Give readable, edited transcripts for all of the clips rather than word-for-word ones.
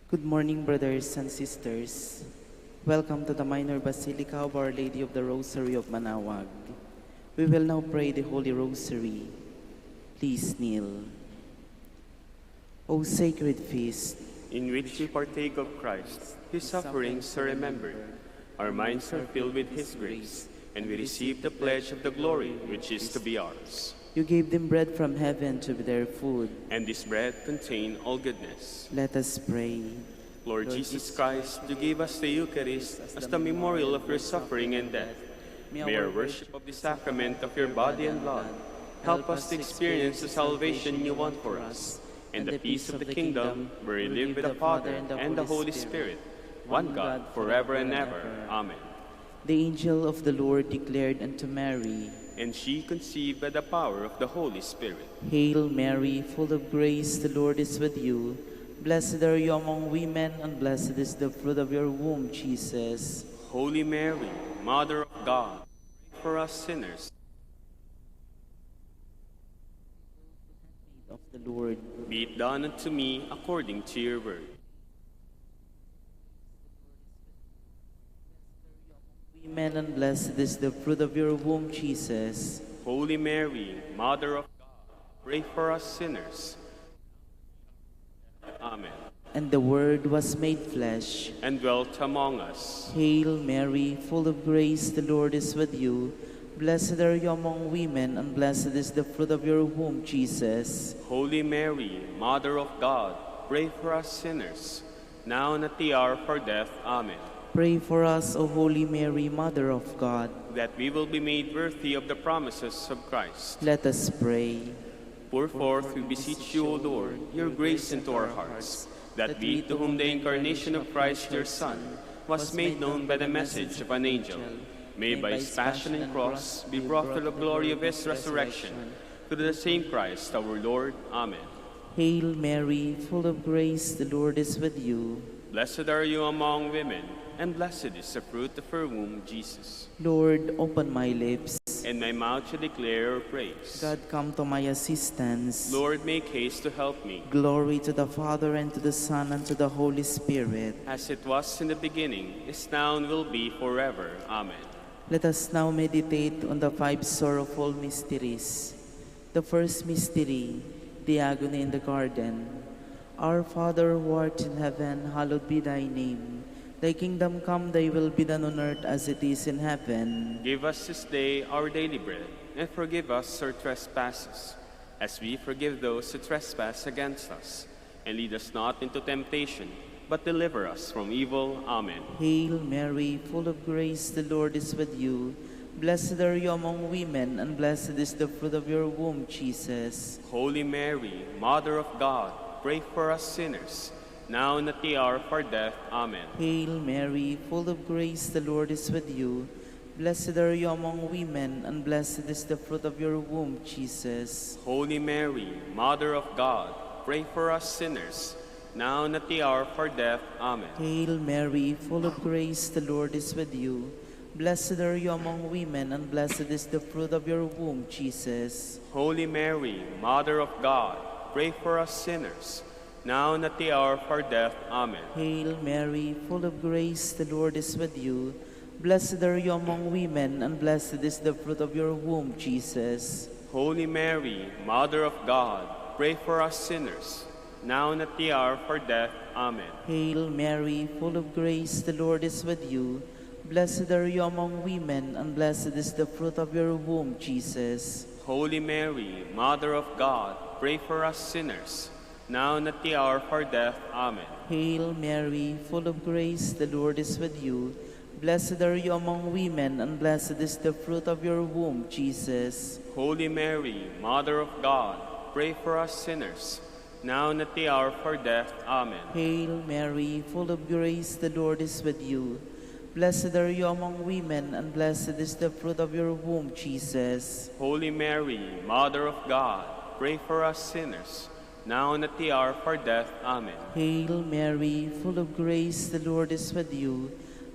Good morning, brothers and sisters. Welcome to the Minor Basilica of Our Lady of the Rosary of Manaoag. We will now pray the Holy Rosary. Please kneel. O sacred feast, in which we partake of Christ, His sufferings are remembered. Our minds are filled with His grace, and we receive the pledge of the glory which is to be ours. you gave them bread from heaven to be their food. And this bread contains all goodness. Let us pray. Lord Jesus Christ, you gave us the Eucharist as the memorial of your suffering and death. May our worship of the sacrament of your body and blood help us to experience the salvation you want for us, and the peace of the kingdom where we live with the Father and the Holy Spirit, one God, forever and ever. Amen. The angel of the Lord declared unto Mary, and she conceived by the power of the Holy Spirit. Hail Mary, full of grace, the Lord is with you. Blessed are you among women, and blessed is the fruit of your womb, Jesus. Holy Mary, Mother of God, pray for us sinners. Of the Lord. Be it done unto me according to your word. Women, and blessed is the fruit of your womb, Jesus. Holy Mary, Mother of God, pray for us sinners. Amen. And the Word was made flesh, and dwelt among us. Hail Mary, full of grace, the Lord is with you. Blessed are you among women, and blessed is the fruit of your womb, Jesus. Holy Mary, Mother of God, pray for us sinners, now and at the hour of our death. Amen. Pray for us, O Holy Mary, Mother of God, that we will be made worthy of the promises of Christ. Let us pray. Pour forth, we beseech you, O Lord, your grace into our hearts, that we, to whom the incarnation of Christ, your Son, was made known by the message of an angel, may by his passion and cross be brought to the glory of his resurrection, through the same Christ our Lord. Amen. Hail Mary, full of grace, the Lord is with you. Blessed are you among women, and blessed is the fruit of her womb, Jesus. Lord, open my lips, and my mouth shall declare your praise. God, come to my assistance. Lord, make haste to help me. Glory to the Father, and to the Son, and to the Holy Spirit. As it was in the beginning, is now, and will be forever. Amen. Let us now meditate on the 5 sorrowful mysteries. The first mystery, the agony in the garden. Our Father who art in heaven, hallowed be thy name. Thy kingdom come, thy will be done on earth as it is in heaven. Give us this day our daily bread, and forgive us our trespasses, as we forgive those who trespass against us. And lead us not into temptation, but deliver us from evil. Amen. Hail Mary, full of grace, the Lord is with you. Blessed are you among women, and blessed is the fruit of your womb, Jesus. Holy Mary, Mother of God, pray for us sinners, now and at the hour of our death. Amen. Hail Mary, full of grace, the Lord is with you. Blessed are you among women, and blessed is the fruit of your womb, Jesus. Holy Mary, Mother of God, pray for us sinners, now and at the hour of our death. Amen. Hail Mary, full of grace, the Lord is with you. Blessed are you among women, and blessed is the fruit of your womb, Jesus. Holy Mary, Mother of God, pray for us sinners, now and at the hour of our death. Amen. Hail Mary, full of grace, the Lord is with you. Blessed are you among women, and blessed is the fruit of your womb, Jesus. Holy Mary, Mother of God, pray for us sinners, now and at the hour of our death. Amen. Hail Mary, full of grace, the Lord is with you. Blessed are you among women, and blessed is the fruit of your womb, Jesus. Holy Mary, Mother of God, pray for us sinners, now and at the hour of our death. Amen. Hail Mary, full of grace, the Lord is with you. Blessed are you among women, and blessed is the fruit of your womb, Jesus. Holy Mary, Mother of God, pray for us sinners, now and at the hour of our death. Amen. Hail Mary, full of grace, the Lord is with you. Blessed are you among women, and blessed is the fruit of your womb, Jesus. Holy Mary, Mother of God, pray for us sinners, now and at the hour of our death. Amen. Hail Mary, full of grace, the Lord is with you.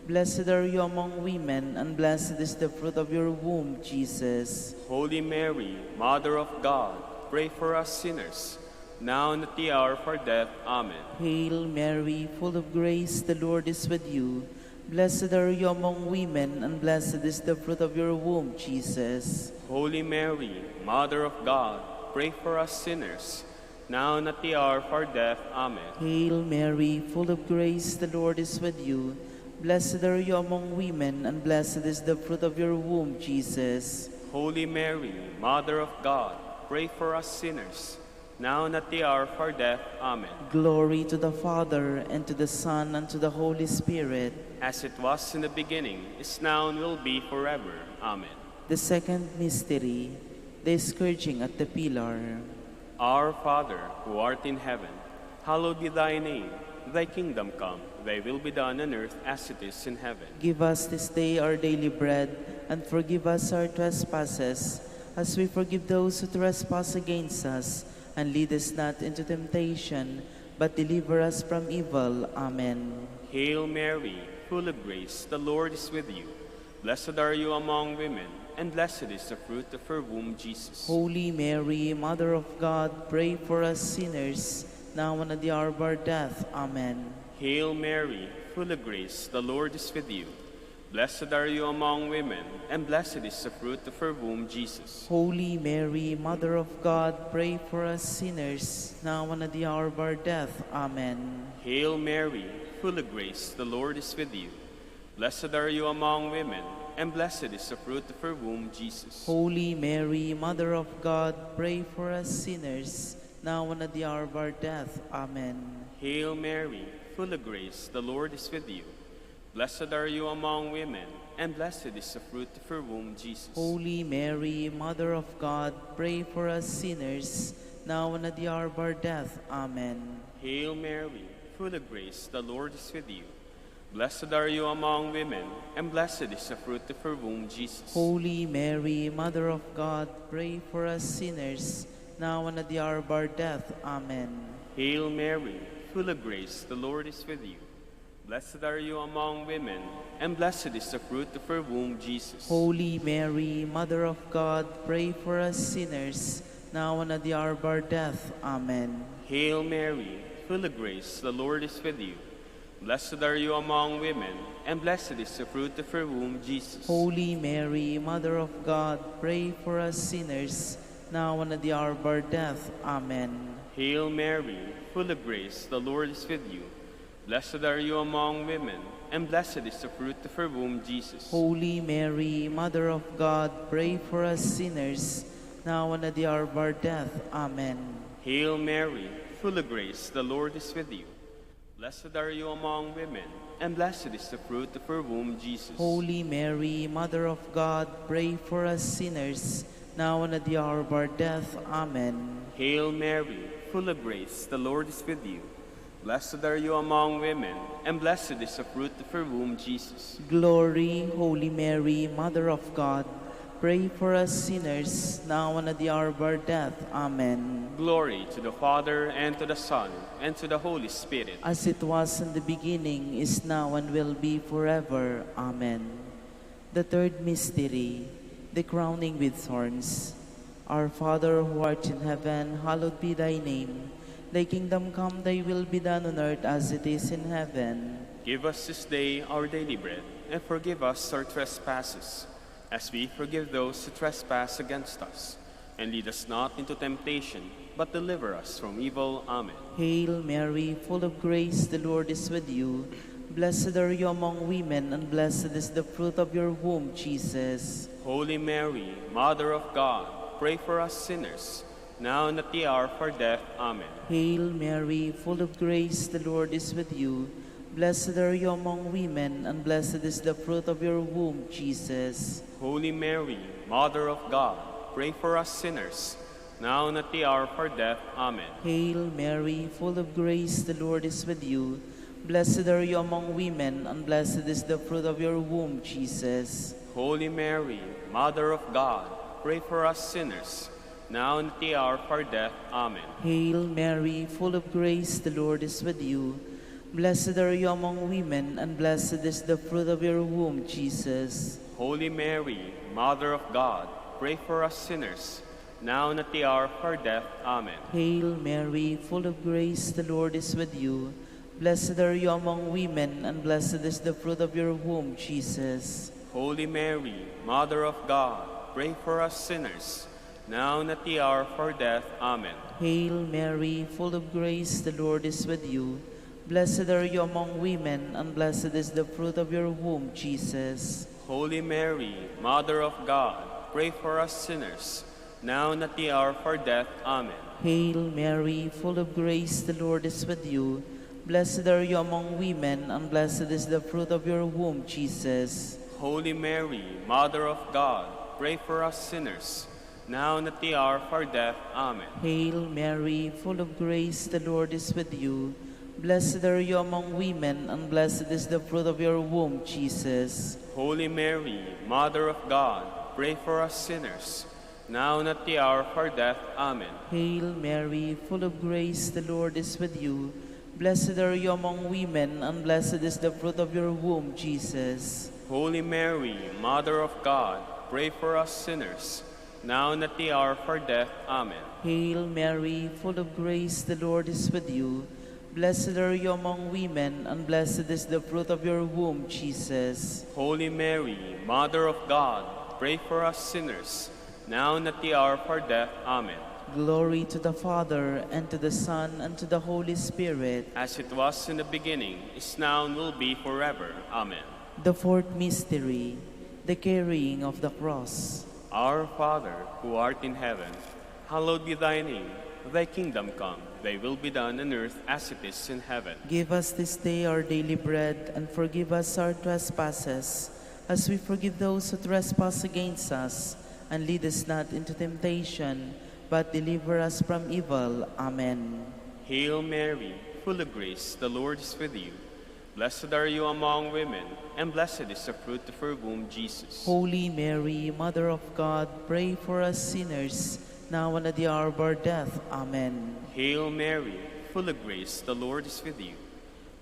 Blessed are you among women, and blessed is the fruit of your womb, Jesus. Holy Mary, Mother of God, pray for us sinners, now and at the hour of our death. Amen. Hail Mary, full of grace, the Lord is with you. Blessed are you among women, and blessed is the fruit of your womb, Jesus. Holy Mary, Mother of God, pray for us sinners, now and at the hour of our death. Amen. Hail Mary, full of grace, the Lord is with you. Blessed are you among women, and blessed is the fruit of your womb, Jesus. Holy Mary, Mother of God, pray for us sinners, now and at the hour of our death. Amen. Glory to the Father, and to the Son, and to the Holy Spirit. As it was in the beginning, is now, and will be forever. Amen. The second mystery, the scourging at the pillar. Our Father, who art in heaven, hallowed be thy name. Thy kingdom come, thy will be done on earth as it is in heaven. Give us this day our daily bread, and forgive us our trespasses, as we forgive those who trespass against us. And lead us not into temptation, but deliver us from evil. Amen. Hail Mary, full of grace, the Lord is with you. Blessed are you among women, and blessed is the fruit of her womb, Jesus. Holy Mary, Mother of God, pray for us sinners, now and at the hour of our death. Amen. Hail Mary, full of grace, the Lord is with you. Blessed are you among women, and blessed is the fruit of her womb, Jesus. Holy Mary, Mother of God, pray for us sinners, now and at the hour of our death. Amen. Hail Mary, full of grace, the Lord is with you. Blessed are you among women, and blessed is the fruit of her womb, Jesus. Holy Mary, Mother of God, pray for us sinners, now and at the hour of our death. Amen. Hail Mary, full of grace, the Lord is with you. Blessed are you among women, and blessed is the fruit of her womb, Jesus. Holy Mary, Mother of God, pray for us sinners, now and at the hour of our death. Amen. Hail Mary, full of grace, the Lord is with you. Blessed are you among women, and blessed is the fruit of her womb, Jesus. Holy Mary, Mother of God, pray for us sinners, now and at the hour of our death. Amen. Hail Mary, full of grace, the Lord is with you. Blessed are you among women, and blessed is the fruit of her womb, Jesus. Holy Mary, Mother of God, pray for us sinners, now and at the hour of our death. Amen. Hail Mary, full of grace, the Lord is with you. Blessed are you among women, and blessed is the fruit of her womb, Jesus. Holy Mary, Mother of God, pray for us sinners, now and at the hour of our death. Amen. Hail Mary, full of grace, the Lord is with you. Blessed are you among women, and blessed is the fruit of her womb, Jesus. Holy Mary, Mother of God, pray for us sinners, now and at the hour of our death. Amen. Hail Mary, full of grace, the Lord is with you. Blessed are you among women, and blessed is the fruit of her womb, Jesus. Holy Mary, Mother of God, pray for us sinners, now and at the hour of our death. Amen. Hail Mary, full of grace, the Lord is with you. Blessed are you among women, and blessed is the fruit of her womb, Jesus. Glory, Holy Mary, Mother of God, pray for us sinners, now and at the hour of our death. Amen. Glory to the Father, and to the Son, and to the Holy Spirit. As it was in the beginning, is now, and will be forever. Amen. The third mystery, the crowning with thorns. Our Father, who art in heaven, hallowed be thy name. Thy kingdom come, thy will be done on earth as it is in heaven. Give us this day our daily bread, and forgive us our trespasses, as we forgive those who trespass against us. And lead us not into temptation, but deliver us from evil. Amen. Hail Mary, full of grace, the Lord is with you. Blessed are you among women, and blessed is the fruit of your womb, Jesus. Holy Mary, Mother of God, pray for us sinners, now and at the hour of our death. Amen. Hail Mary, full of grace, the Lord is with you. Blessed are you among women, and blessed is the fruit of your womb, Jesus. Holy Mary, Mother of God, pray for us sinners, now and at the hour of our death. Amen. Hail Mary, full of grace, the Lord is with you. Blessed are you among women, and blessed is the fruit of your womb, Jesus. Holy Mary, Mother of God, pray for us sinners, now and at the hour of our death. Amen. Hail Mary, full of grace, the Lord is with you. Blessed are you among women, and blessed is the fruit of your womb, Jesus. Holy Mary, Mother of God, pray for us sinners, now and at the hour of our death. Amen. Hail Mary, full of grace, the Lord is with you. Blessed are you among women, and blessed is the fruit of your womb, Jesus. Holy Mary, Mother of God, pray for us sinners, now and at the hour of our death. Amen. Hail Mary, full of grace, the Lord is with you. Blessed are you among women, and blessed is the fruit of your womb, Jesus. Holy Mary, Mother of God, pray for us sinners, now and at the hour of our death. Amen. Hail Mary, full of grace, the Lord is with you. Blessed are you among women, and blessed is the fruit of your womb, Jesus. Holy Mary, Mother of God, pray for us sinners, now and at the hour of our death. Amen. Hail Mary, full of grace, the Lord is with you. Blessed are you among women, and blessed is the fruit of your womb, Jesus. Holy Mary, Mother of God, pray for us sinners, now and at the hour of our death. Amen. Hail Mary, full of grace, the Lord is with you. Blessed are you among women, and blessed is the fruit of your womb, Jesus. Holy Mary, Mother of God, pray for us sinners, now and at the hour of our death. Amen. Hail Mary, full of grace, the Lord is with you. Blessed are you among women, and blessed is the fruit of your womb, Jesus. Holy Mary, Mother of God, pray for us sinners, now and at the hour of our death. Amen. Glory to the Father, and to the Son, and to the Holy Spirit. As it was in the beginning, is now, and will be forever. Amen. The fourth mystery, the carrying of the cross. Our Father, who art in heaven, hallowed be thy name. Thy kingdom come, thy will be done on earth as it is in heaven. Give us this day our daily bread, and forgive us our trespasses, as we forgive those who trespass against us. And lead us not into temptation, but deliver us from evil. Amen. Hail Mary, full of grace, the Lord is with you. Blessed are you among women, and blessed is the fruit of your womb, Jesus. Holy Mary, Mother of God, pray for us sinners, now and at the hour of our death. Amen. Hail Mary, full of grace, the Lord is with you.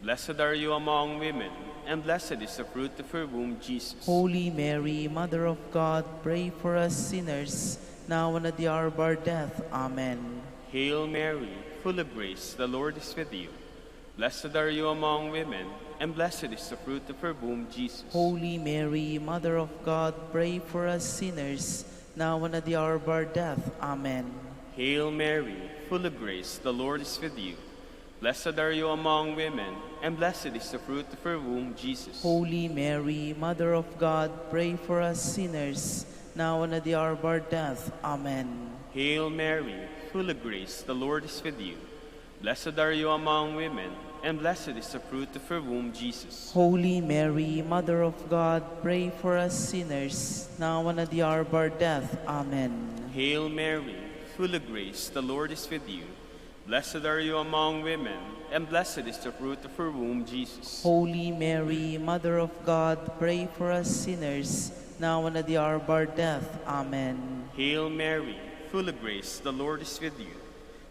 Blessed are you among women, and blessed is the fruit of your womb, Jesus. Holy Mary, Mother of God, pray for us sinners, now and at the hour of our death. Amen. Hail Mary, full of grace, the Lord is with you. Blessed are you among women, and blessed is the fruit of your womb, Jesus. Holy Mary, Mother of God, pray for us sinners, now and at the hour of our death. Amen. Hail Mary, full of grace, the Lord is with you. Blessed are you among women, and blessed is the fruit of your womb, Jesus. Holy Mary, Mother of God, pray for us sinners, now and at the hour of our death. Amen. Hail Mary, full of grace, the Lord is with you. Blessed are you among women, and blessed is the fruit of your womb, Jesus. Holy Mary, Mother of God, pray for us sinners, now and at the hour of our death. Amen. Hail Mary, full of grace, the Lord is with you. Blessed are you among women, and blessed is the fruit of your womb, Jesus. Holy Mary, Mother of God, pray for us sinners, now and at the hour of our death. Amen. Hail Mary, full of grace, the Lord is with you.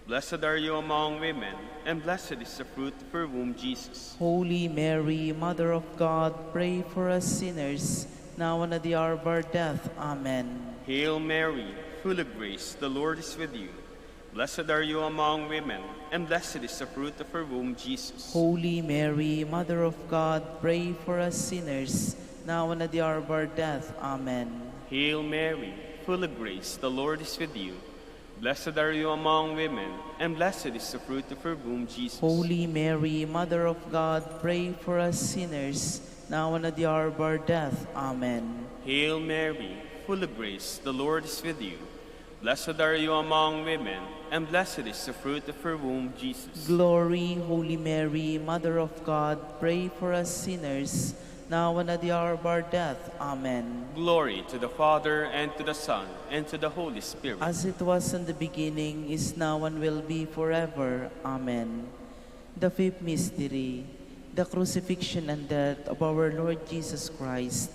Blessed are you among women, and blessed is the fruit of your womb, Jesus. Holy Mary, Mother of God, pray for us sinners, now and at the hour of our death. Amen. Hail Mary, full of grace, the Lord is with you. Blessed are you among women, and blessed is the fruit of your womb, Jesus. Holy Mary, Mother of God, pray for us sinners, now and at the hour of our death. Amen. Hail Mary, full of grace, the Lord is with you. Blessed are you among women, and blessed is the fruit of your womb, Jesus. Holy Mary, Mother of God, pray for us sinners, now and at the hour of our death. Amen. Hail Mary, full of grace, the Lord is with you. Blessed are you among women, and blessed is the fruit of your womb, Jesus. Glory, Holy Mary, Mother of God, pray for us sinners, now and at the hour of our death. Amen. Glory to the Father, and to the Son, and to the Holy Spirit. As it was in the beginning, is now, and will be forever. Amen. The fifth mystery, the crucifixion and death of our Lord Jesus Christ.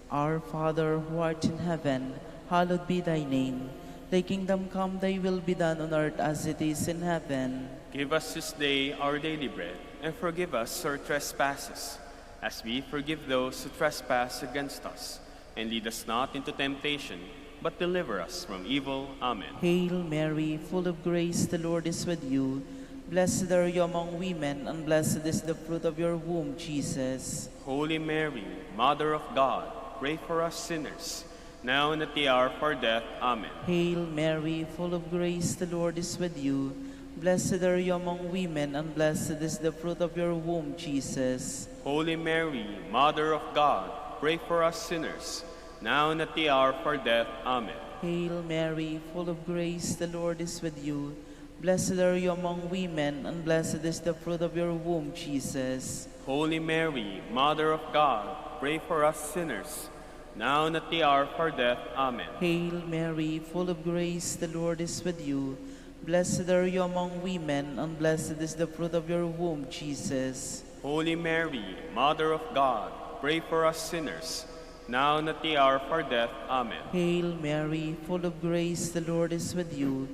Our Father, who art in heaven, hallowed be thy name. Thy kingdom come, thy will be done on earth as it is in heaven. Give us this day our daily bread, and forgive us our trespasses, as we forgive those who trespass against us. And lead us not into temptation, but deliver us from evil. Amen. Hail Mary, full of grace, the Lord is with you. Blessed are you among women, and blessed is the fruit of your womb, Jesus. Holy Mary, Mother of God, pray for us sinners, now and at the hour of our death. Amen. Hail Mary, full of grace, the Lord is with you. Blessed are you among women, and blessed is the fruit of your womb, Jesus. Holy Mary, Mother of God, pray for us sinners, now and at the hour of our death. Amen. Hail Mary, full of grace, the Lord is with you. Blessed are you among women, and blessed is the fruit of your womb, Jesus. Holy Mary, Mother of God, pray for us sinners, now and at the hour of our death. Amen. Hail Mary, full of grace, the Lord is with you. Blessed are you among women, and blessed is the fruit of your womb, Jesus. Holy Mary, Mother of God, pray for us sinners, now and at the hour of our death. Amen. Hail Mary, full of grace, the Lord is with you.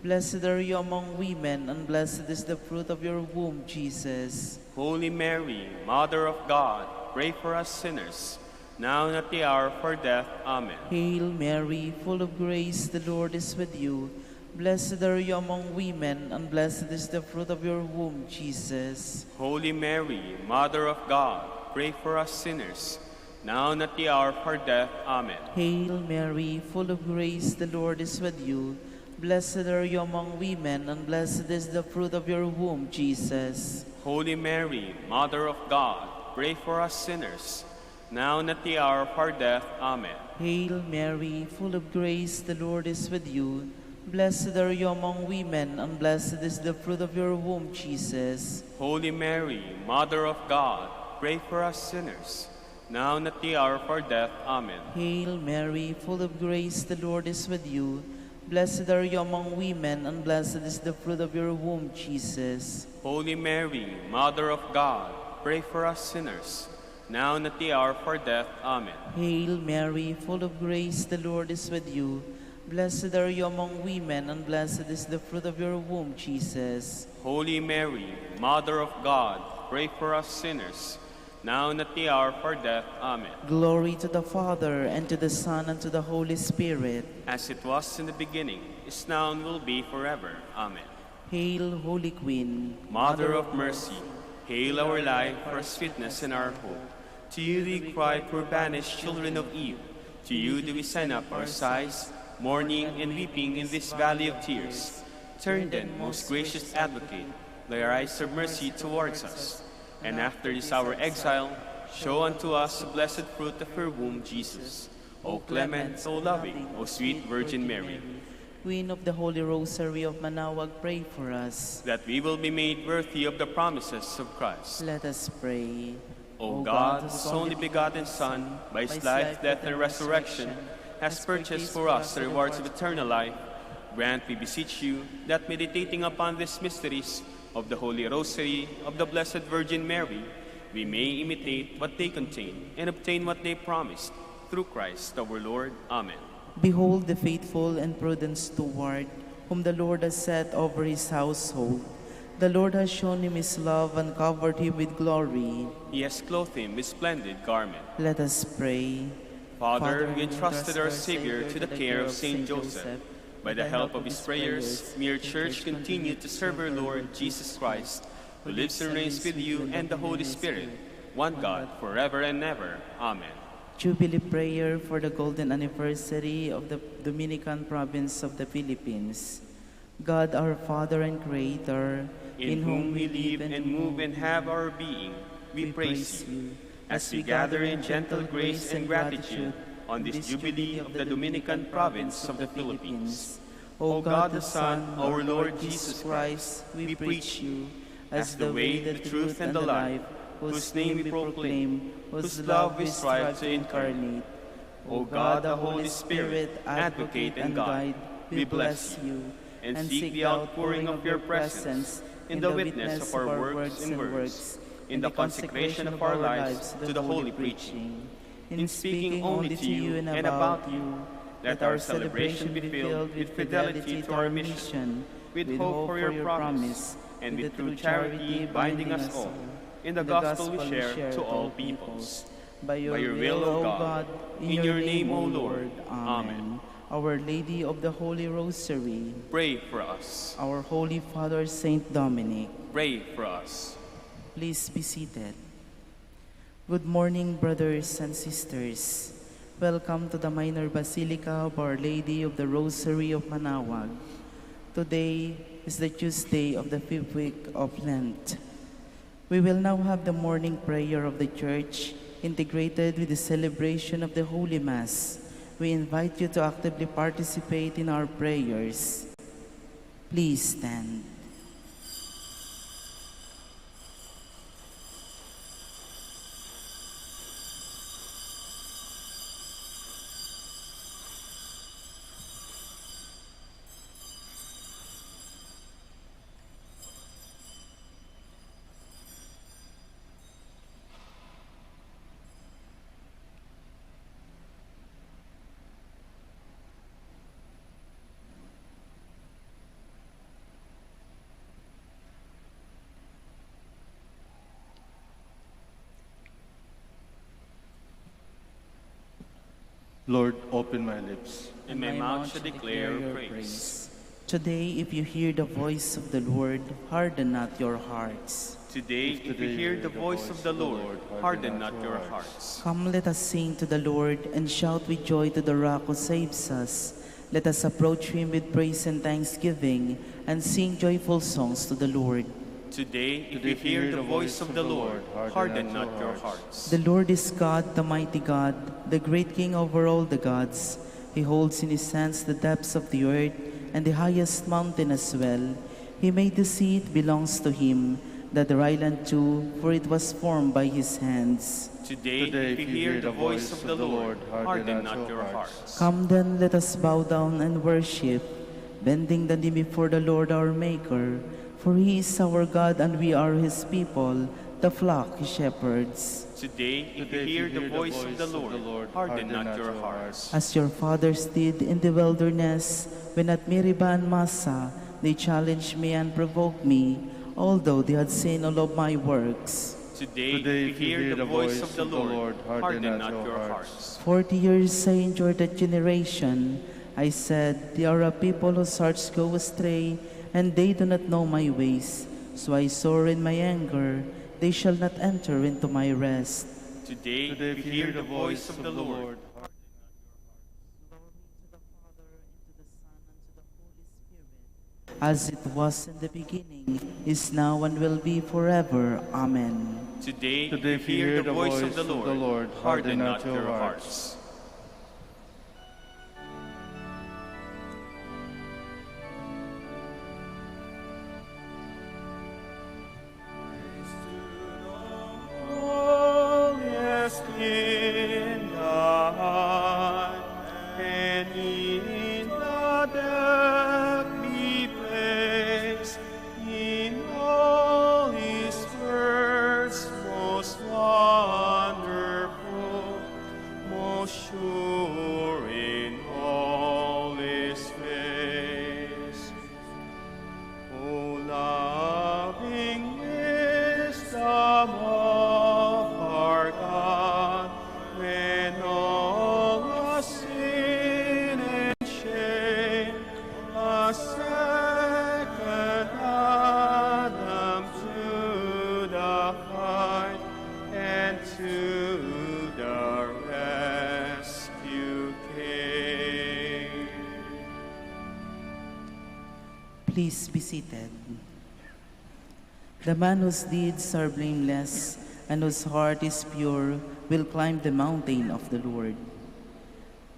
Blessed are you among women, and blessed is the fruit of your womb, Jesus. Holy Mary, Mother of God, pray for us sinners, now and at the hour of our death. Amen. Hail Mary, full of grace, the Lord is with you. Blessed are you among women, and blessed is the fruit of your womb, Jesus. Holy Mary, Mother of God, pray for us sinners, now and at the hour of our death. Amen. Hail Mary, full of grace, the Lord is with you. Blessed are you among women, and blessed is the fruit of your womb, Jesus. Holy Mary, Mother of God, pray for us sinners, now and at the hour of our death. Amen. Hail Mary, full of grace, the Lord is with you. Blessed are you among women, and blessed is the fruit of your womb, Jesus. Holy Mary, Mother of God, pray for us sinners, now and at the hour of our death. Amen. Hail Mary, full of grace, the Lord is with you. Blessed are you among women, and blessed is the fruit of your womb, Jesus. Holy Mary, Mother of God, pray for us sinners, now and at the hour of our death. Amen. Hail Mary, full of grace, the Lord is with you. Blessed are you among women, and blessed is the fruit of your womb, Jesus. Holy Mary, Mother of God, pray for us sinners, now and at the hour of our death. Amen. Glory to the Father, and to the Son, and to the Holy Spirit. As it was in the beginning, is now, and will be forever. Amen. Hail, Holy Queen, Mother of mercy, hail our life, our sweetness, and our hope. To you we cry, poor banished children of Eve. To you do we send up our sighs, mourning and weeping in this valley of tears. Turn then, most gracious Advocate, thy eyes of mercy towards us, and after this our exile, show unto us the blessed fruit of her womb, Jesus. O clement, O loving, O sweet Virgin Mary, Queen of the Holy Rosary of Manaoag, pray for us, that we will be made worthy of the promises of Christ. Let us pray. O God, whose only begotten Son, by his life, death, and resurrection, has purchased for us the rewards of eternal life, grant, we beseech you, that meditating upon these mysteries of the Holy Rosary of the Blessed Virgin Mary, we may imitate what they contain and obtain what they promised, through Christ our Lord. Amen. Behold the faithful and prudent steward, whom the Lord has set over his household. The Lord has shown him his love and covered him with glory. He has clothed him with splendid garment. Let us pray. Father, we entrusted our Savior to the care of Saint Joseph. By the help of his prayers, may your Church continue to serve our Lord Jesus Christ, who lives and reigns with you and the Holy Spirit, one God, forever and ever. Amen. Jubilee prayer for the golden anniversary of the Dominican province of the Philippines. God, our Father and Creator, in whom we live and move and have our being, we praise you. As we gather in gentle grace and gratitude on this Jubilee of the Dominican province of the Philippines. O God the Son, our Lord Jesus Christ, we preach you as the way, the truth, and the life, whose name we proclaim, whose love we strive to incarnate. O God, the Holy Spirit, advocate and guide, we bless you and seek the outpouring of your presence in the witness of our words and words, in the consecration of our lives to the holy preaching, in speaking only to you and about you. Let our celebration be filled with fidelity to our mission, with hope for your promise, and with true charity binding us all in the gospel we share to all peoples. By your will, O God, in your name, O Lord. Amen. Our Lady of the Holy Rosary, pray for us. our Holy Father Saint Dominic, Pray for us. please be seated. Good morning, brothers and sisters. Welcome to the Minor Basilica of Our Lady of the Rosary of Manaoag. Today is the Tuesday of the 5th week of Lent. We will now have the morning prayer of the Church integrated with the celebration of the Holy Mass. We invite you to actively participate in our prayers. Please stand. Lord, open my lips. And my mouth shall declare your praise. Today, if you hear the voice of the Lord, harden not your hearts. Today, if you hear the voice of the Lord, harden not your hearts. Come, let us sing to the Lord and shout with joy to the Rock who saves us. Let us approach him with praise and thanksgiving and sing joyful songs to the Lord. Today, if you hear the voice of the Lord, harden not your hearts. The Lord is God, the mighty God, the great King over all the gods. He holds in his hands the depths of the earth and the highest mountain as well. He made the sea, it belongs to him, the dry land too, for it was formed by his hands. Today, if you hear the voice of the Lord, harden not your hearts. Come then, let us bow down and worship, bending the knee before the Lord our Maker. For he is our God and we are his people, the flock he shepherds. Today, if you hear the voice of the Lord, harden not your hearts. As your fathers did in the wilderness, when at Meribah and Massa they challenged me and provoked me, although they had seen all of my works. Today, if you hear the voice of the Lord, harden not your hearts. 40 years I endured that generation. I said, they are a people whose hearts go astray, and they do not know my ways. So I swore in my anger, they shall not enter into my rest. Today, if you hear the voice of the Lord, as it was in the beginning, is now, and will be forever. Amen. today, if you hear the voice of the Lord, harden not your hearts. In the heart and in the deeply place, in all his words most wonderful, most sure in all his ways. O loving wisdom of our God, when all our sin and shame, a second Adam to the fight and to the rescue came. Please be seated. The man whose deeds are blameless and whose heart is pure will climb the mountain of the Lord.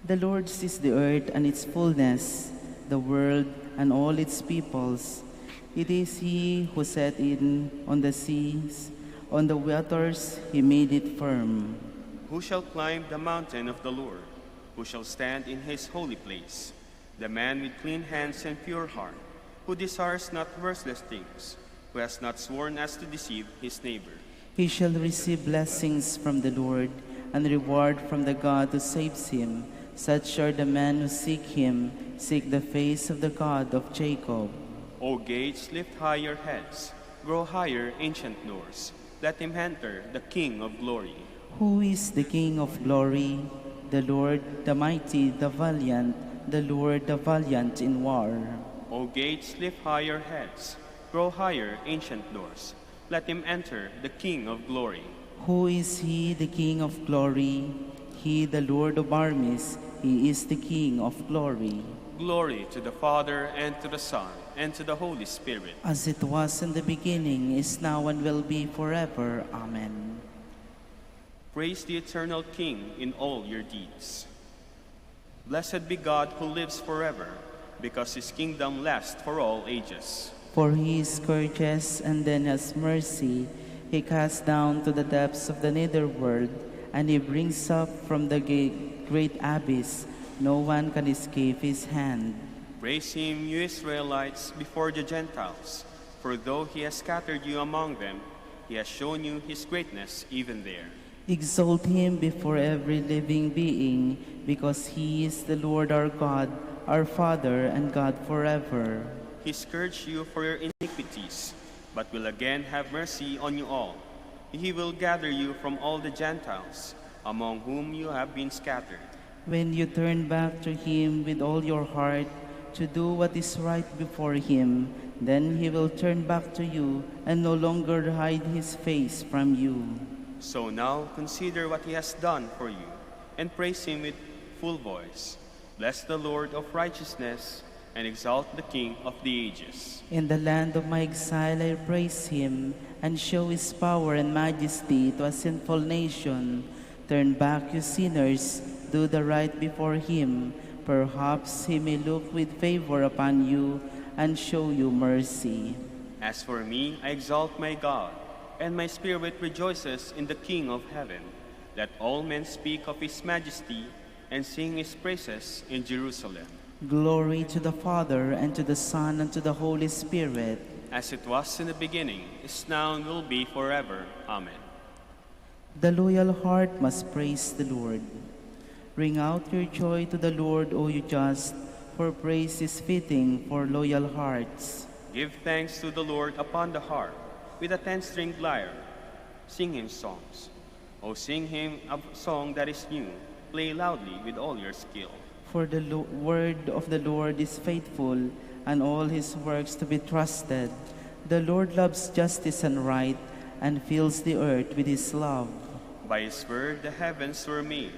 The Lord's is the earth and its fullness, the world and all its peoples. It is he who set it on the seas, on the waters he made it firm. Who shall climb the mountain of the Lord? Who shall stand in his holy place? The man with clean hands and pure heart, who desires not worthless things, who has not sworn as to deceive his neighbor. He shall receive blessings from the Lord and reward from the God who saves him. Such are the men who seek him, seek the face of the God of Jacob. O gates, lift high your heads, grow higher, ancient doors. Let him enter, the King of glory. Who is the King of glory? The Lord, the mighty, the valiant, the Lord the valiant in war. O gates, lift high your heads. Grow higher, ancient doors. Let him enter, the King of glory. Who is he, the King of glory? He, the Lord of armies, he is the King of glory. Glory to the Father, and to the Son, and to the Holy Spirit. As it was in the beginning, is now, and will be forever. Amen. Praise the eternal King in all your deeds. Blessed be God who lives forever, because his kingdom lasts for all ages. For he scourges and then has mercy. He casts down to the depths of the netherworld, and he brings up from the great abyss. No one can escape his hand. Praise him, you Israelites, before the Gentiles. For though he has scattered you among them, he has shown you his greatness even there. Exalt him before every living being, because he is the Lord our God, our Father and God forever. He scourged you for your iniquities, but will again have mercy on you all. He will gather you from all the Gentiles, among whom you have been scattered. When you turn back to him with all your heart, to do what is right before him, then he will turn back to you and no longer hide his face from you. So now consider what he has done for you, and praise him with full voice. Bless the Lord of righteousness, and exalt the King of the ages. In the land of my exile I praise him, and show his power and majesty to a sinful nation. Turn back, you sinners, do the right before him. Perhaps he may look with favor upon you and show you mercy. As for me, I exalt my God, and my spirit rejoices in the King of heaven. Let all men speak of his majesty and sing his praises in Jerusalem. Glory to the Father, and to the Son, and to the Holy Spirit. As it was in the beginning, is now, and will be forever. Amen. The loyal heart must praise the Lord. Ring out your joy to the Lord, O you just, for praise is fitting for loyal hearts. Give thanks to the Lord upon the harp, with a 10-stringed lyre. Sing him songs. O sing him a song that is new. Play loudly with all your skill. For the word of the Lord is faithful, and all his works to be trusted. The Lord loves justice and right, and fills the earth with his love. By his word the heavens were made,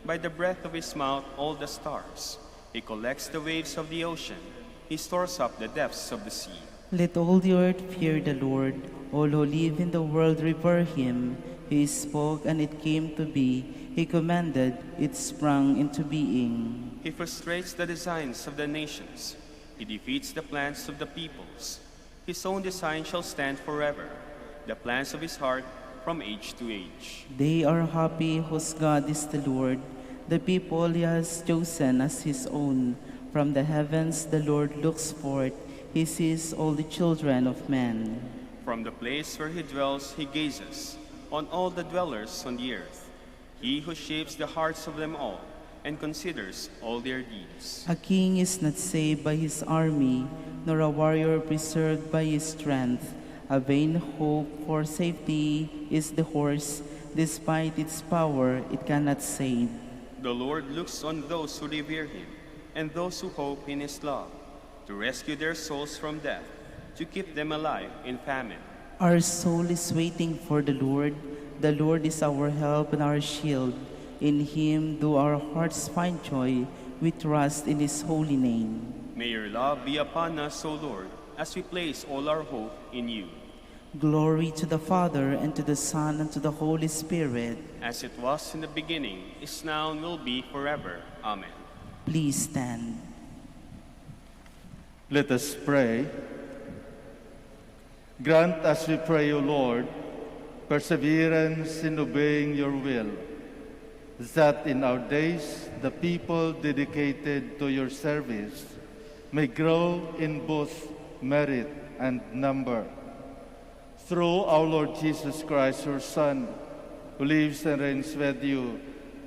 by the breath of his mouth all the stars. He collects the waves of the ocean, he stores up the depths of the sea. Let all the earth fear the Lord, all who live in the world revere him. He spoke, and it came to be. He commanded, it sprang into being. He frustrates the designs of the nations. He defeats the plans of the peoples. His own design shall stand forever, the plans of his heart from age to age. They are happy whose God is the Lord, the people he has chosen as his own. From the heavens the Lord looks forth, he sees all the children of men. From the place where he dwells he gazes on all the dwellers on the earth, he who shapes the hearts of them all, and considers all their deeds. A king is not saved by his army, nor a warrior preserved by his strength. A vain hope for safety is the horse. Despite its power, it cannot save. The Lord looks on those who revere him, and those who hope in his love, to rescue their souls from death, to keep them alive in famine. Our soul is waiting for the Lord. The Lord is our help and our shield. In him do our hearts find joy. We trust in his holy name. May your love be upon us, O Lord, as we place all our hope in you. Glory to the Father, and to the Son, and to the Holy Spirit. As it was in the beginning, is now, and will be forever. Amen. Please stand. Let us pray. Grant, as we pray, O Lord, perseverance in obeying your will, that in our days the people dedicated to your service may grow in both merit and number. Through our Lord Jesus Christ, your Son, who lives and reigns with you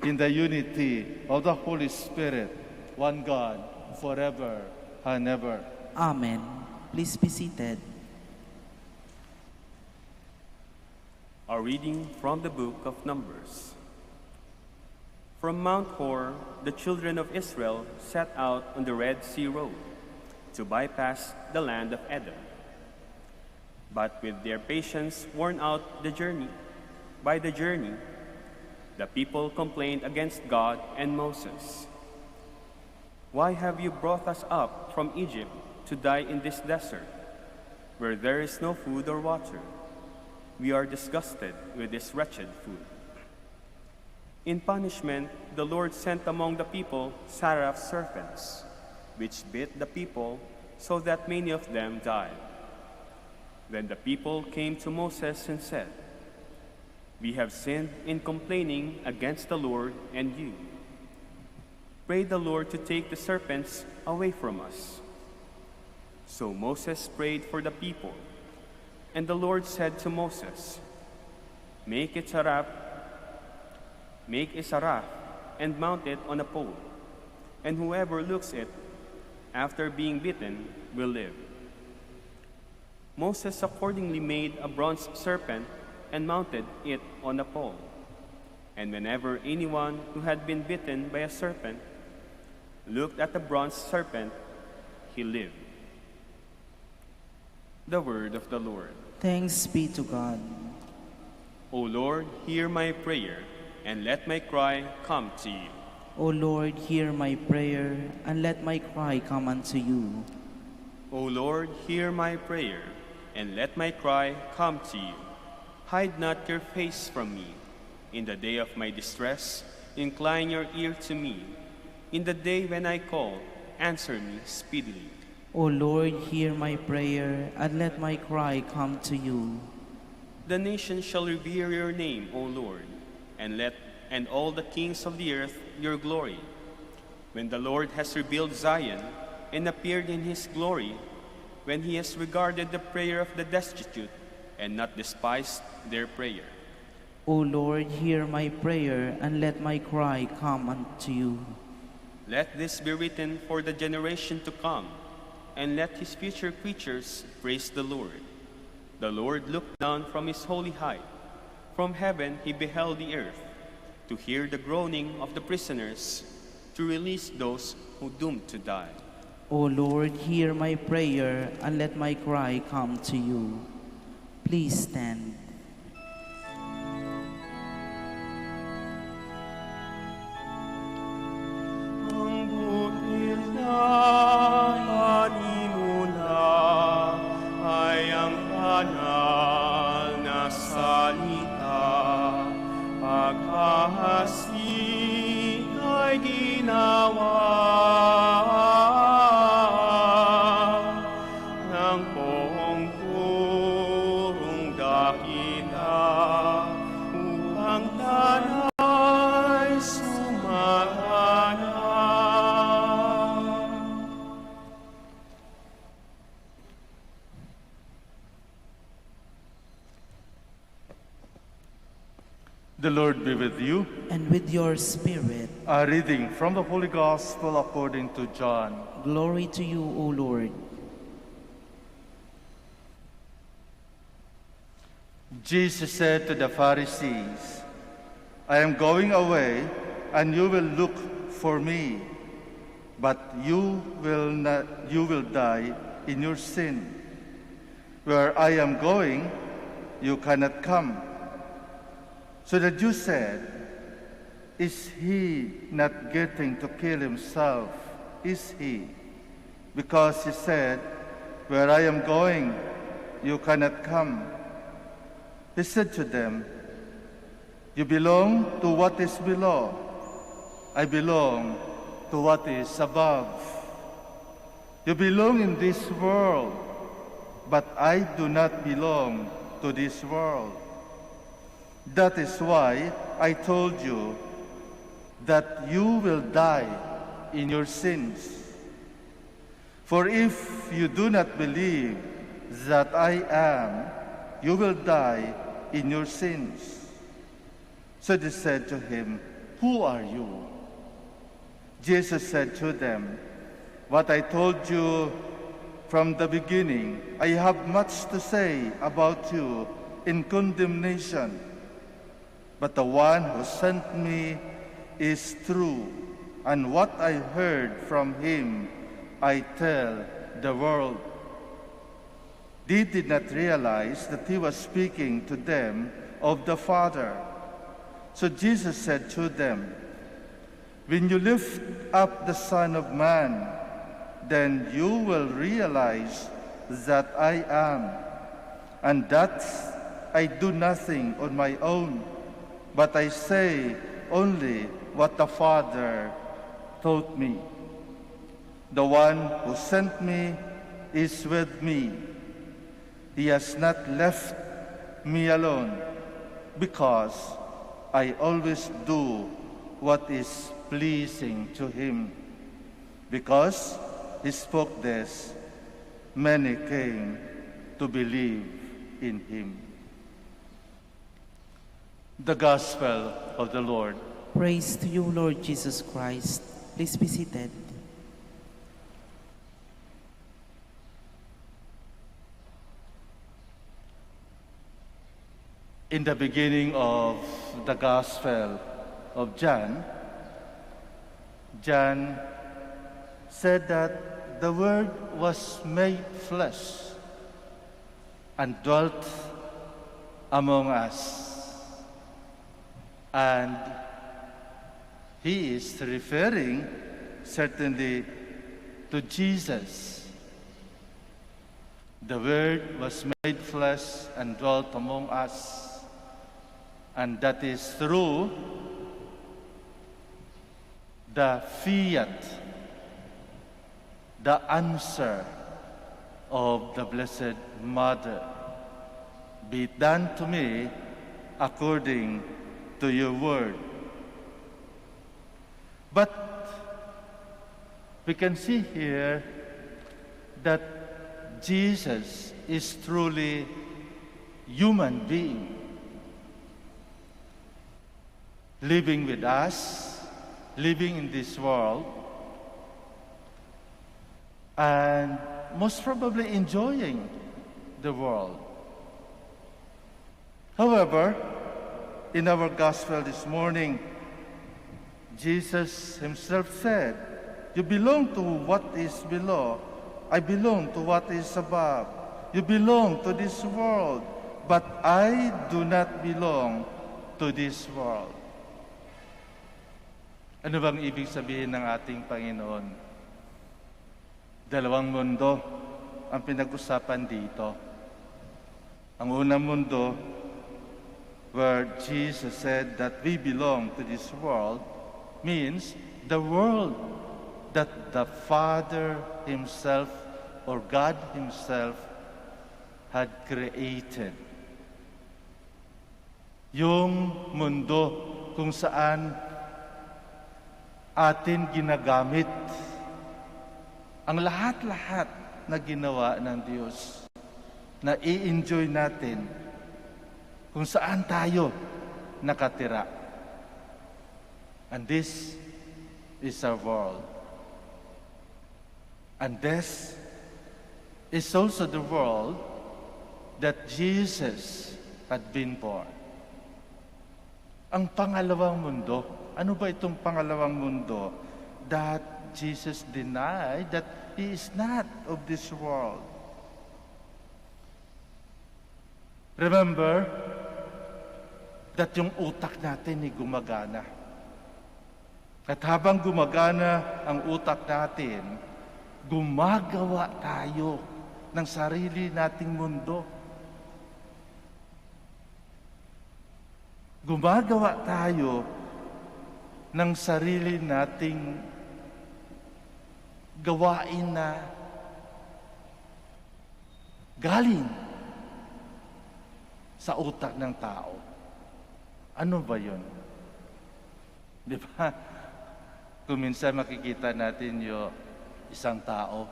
in the unity of the Holy Spirit, one God, forever and ever. Amen. Please be seated. A reading from the book of Numbers. From Mount Hor, the children of Israel set out on the Red Sea Road to bypass the land of Edom. But with their patience worn out by the journey, the people complained against God and Moses. "Why have you brought us up from Egypt to die in this desert, where there is no food or water? We are disgusted with this wretched food." In punishment, the Lord sent among the people seraph serpents, which bit the people so that many of them died. Then the people came to Moses and said, "We have sinned in complaining against the Lord and you. Pray the Lord to take the serpents away from us." So Moses prayed for the people, and the Lord said to Moses, Make a seraph and mount it on a pole, and whoever looks it after being bitten will live." Moses accordingly made a bronze serpent and mounted it on a pole. And whenever anyone who had been bitten by a serpent looked at the bronze serpent, he lived. The word of the Lord. Thanks be to God. O Lord, hear my prayer, and let my cry come to you. O Lord, hear my prayer, and let my cry come unto you. O Lord, hear my prayer, and let my cry come to you. Hide not your face from me. In the day of my distress, incline your ear to me. In the day when I call, answer me speedily. O Lord, hear my prayer, and let my cry come to you. The nations shall revere your name, O Lord, and all the kings of the earth your glory. When the Lord has rebuilt Zion and appeared in his glory, when he has regarded the prayer of the destitute and not despised their prayer. O Lord, hear my prayer, and let my cry come unto you. Let this be written for the generation to come, and let his future creatures praise the Lord. The Lord looked down from his holy height. From heaven he beheld the earth, to hear the groaning of the prisoners, to release those who doomed to die. O Lord, hear my prayer, and let my cry come to you. Please stand. Ang butil na paninuna ay ang banal na salita. Paghahasik ay ginawa ng poong turong dakila upang tanay sumagana. The Lord be with you. And with your spirit. A reading from the Holy Gospel according to John. Glory to you, O Lord. Jesus said to the Pharisees, "I am going away, and you will look for me, but you will die in your sin. Where I am going, you cannot come." So the Jews said, "Is he not getting to kill himself? Is he? Because he said, 'Where I am going, you cannot come.'" He said to them, "You belong to what is below. I belong to what is above. You belong in this world, but I do not belong to this world. That is why I told you that you will die in your sins. For if you do not believe that I am, you will die in your sins." So they said to him, "Who are you?" Jesus said to them, "What I told you from the beginning. I have much to say about you in condemnation, but the one who sent me is true, and what I heard from him I tell the world. They did not realize that he was speaking to them of the Father. So Jesus said to them, "When you lift up the Son of Man, then you will realize that I am, and that I do nothing on my own, but I say only what the Father taught me. The one who sent me is with me. He has not left me alone, because I always do what is pleasing to him." Because he spoke this, many came to believe in him. The Gospel of the Lord. Praise to you, Lord Jesus Christ. Please be seated. In the beginning of the Gospel of John, John said that the Word was made flesh and dwelt among us. And he is referring certainly to Jesus. The Word was made flesh and dwelt among us. And that is through the fiat, the answer of the Blessed Mother. Be it done to me according to your word. But we can see here that Jesus is truly human being, living with us, living in this world, and most probably enjoying the world. However, in our gospel this morning, Jesus himself said, "You belong to what is below. I belong to what is above. You belong to this world, but I do not belong to this world." Ano bang ibig sabihin ng ating Panginoon? Dalawang mundo ang pinag-usapan dito. Ang unang mundo, where Jesus said that we belong to this world, means the world that the Father himself or God himself had created. Yung mundo kung saan atin ginagamit ang lahat-lahat na ginawa ng Diyos, na i-enjoy natin kung saan tayo nakatira. And this is our world. And this is also the world that Jesus had been born. Ang pangalawang mundo, ano ba itong pangalawang mundo? That Jesus denied that He is not of this world. Remember that yung utak natin ay gumagana. At habang gumagana ang utak natin, gumagawa tayo ng sarili nating mundo. Gumagawa tayo ng sarili nating gawain na galing sa utak ng tao. Ano ba yun? Di ba? Kung minsan makikita natin yung isang tao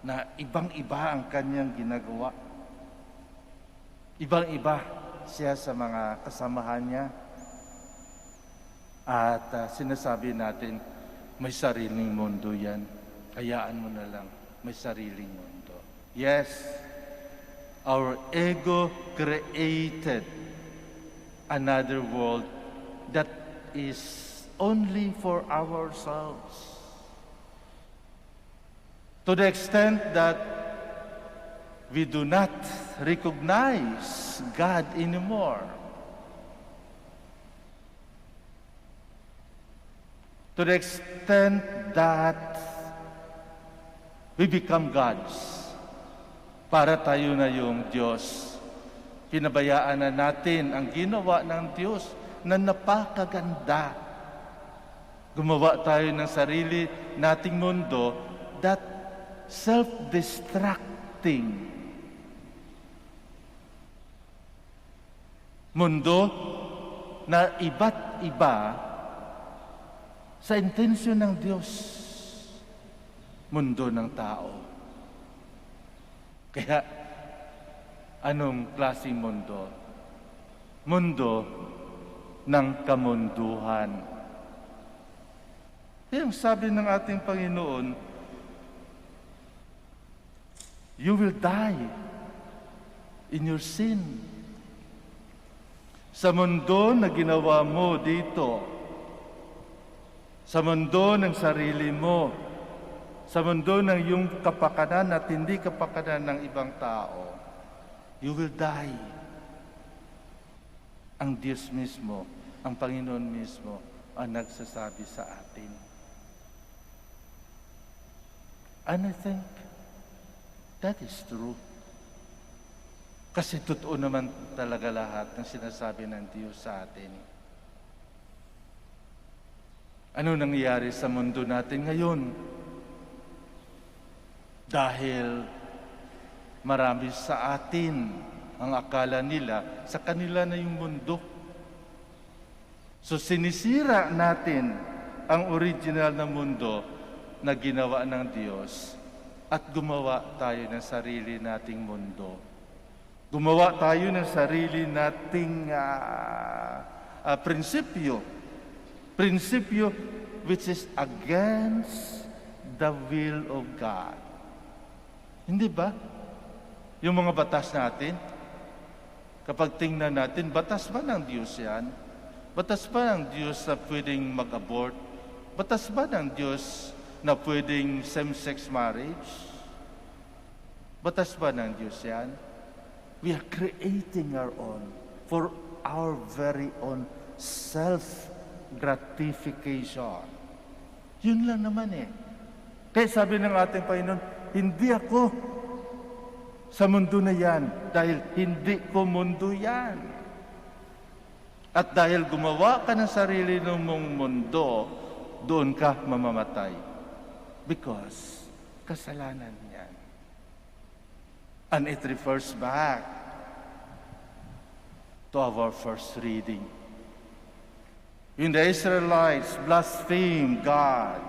na ibang-iba ang kanyang ginagawa. Ibang-iba siya sa mga kasamahan niya. At sinasabi natin, may sariling mundo yan. Hayaan mo na lang, may sariling mundo. Yes, our ego created another world that is only for ourselves. To the extent that we do not recognize God anymore. To the extent that we become gods. Para tayo na yung Diyos. Pinabayaan na natin ang ginawa ng Diyos na napakaganda. Gumawa tayo ng sarili nating mundo that self-destructing. Mundo na iba't iba sa intensyon ng Diyos. Mundo ng tao. Kaya, anong klaseng mundo? Mundo ng kamunduhan. Kaya ang sabi ng ating Panginoon, you will die in your sin. Sa mundo na ginawa mo dito, sa mundo ng sarili mo, sa mundo ng iyong kapakanan at hindi kapakanan ng ibang tao, you will die. Ang Diyos mismo, ang Panginoon mismo, ang nagsasabi sa atin. And I think that is true. Kasi totoo naman talaga lahat ng sinasabi ng Diyos sa atin. Ano nangyayari sa mundo natin ngayon? Dahil marami sa atin ang akala nila sa kanila na yung mundo. So sinisira natin ang original na mundo na ginawa ng Diyos at gumawa tayo ng sarili nating mundo. Gumawa tayo ng sarili nating prinsipyo. Prinsipyo which is against the will of God. Hindi ba? Yung mga batas natin, kapag tingnan natin, batas ba ng Diyos yan? Batas ba ng Diyos na pwedeng mag-abort? Batas ba ng Diyos na pwedeng same-sex marriage? Batas ba ng Diyos yan? We are creating our own for our very own self-gratification. Yun lang naman eh. Kaya sabi ng ating Panginoon, hindi ako sa mundo na yan dahil hindi ko mundo yan. At dahil gumawa ka ng sarili ng mong mundo, doon ka mamamatay. Because kasalanan yan. And it refers back to our first reading. When the Israelites blasphemed God,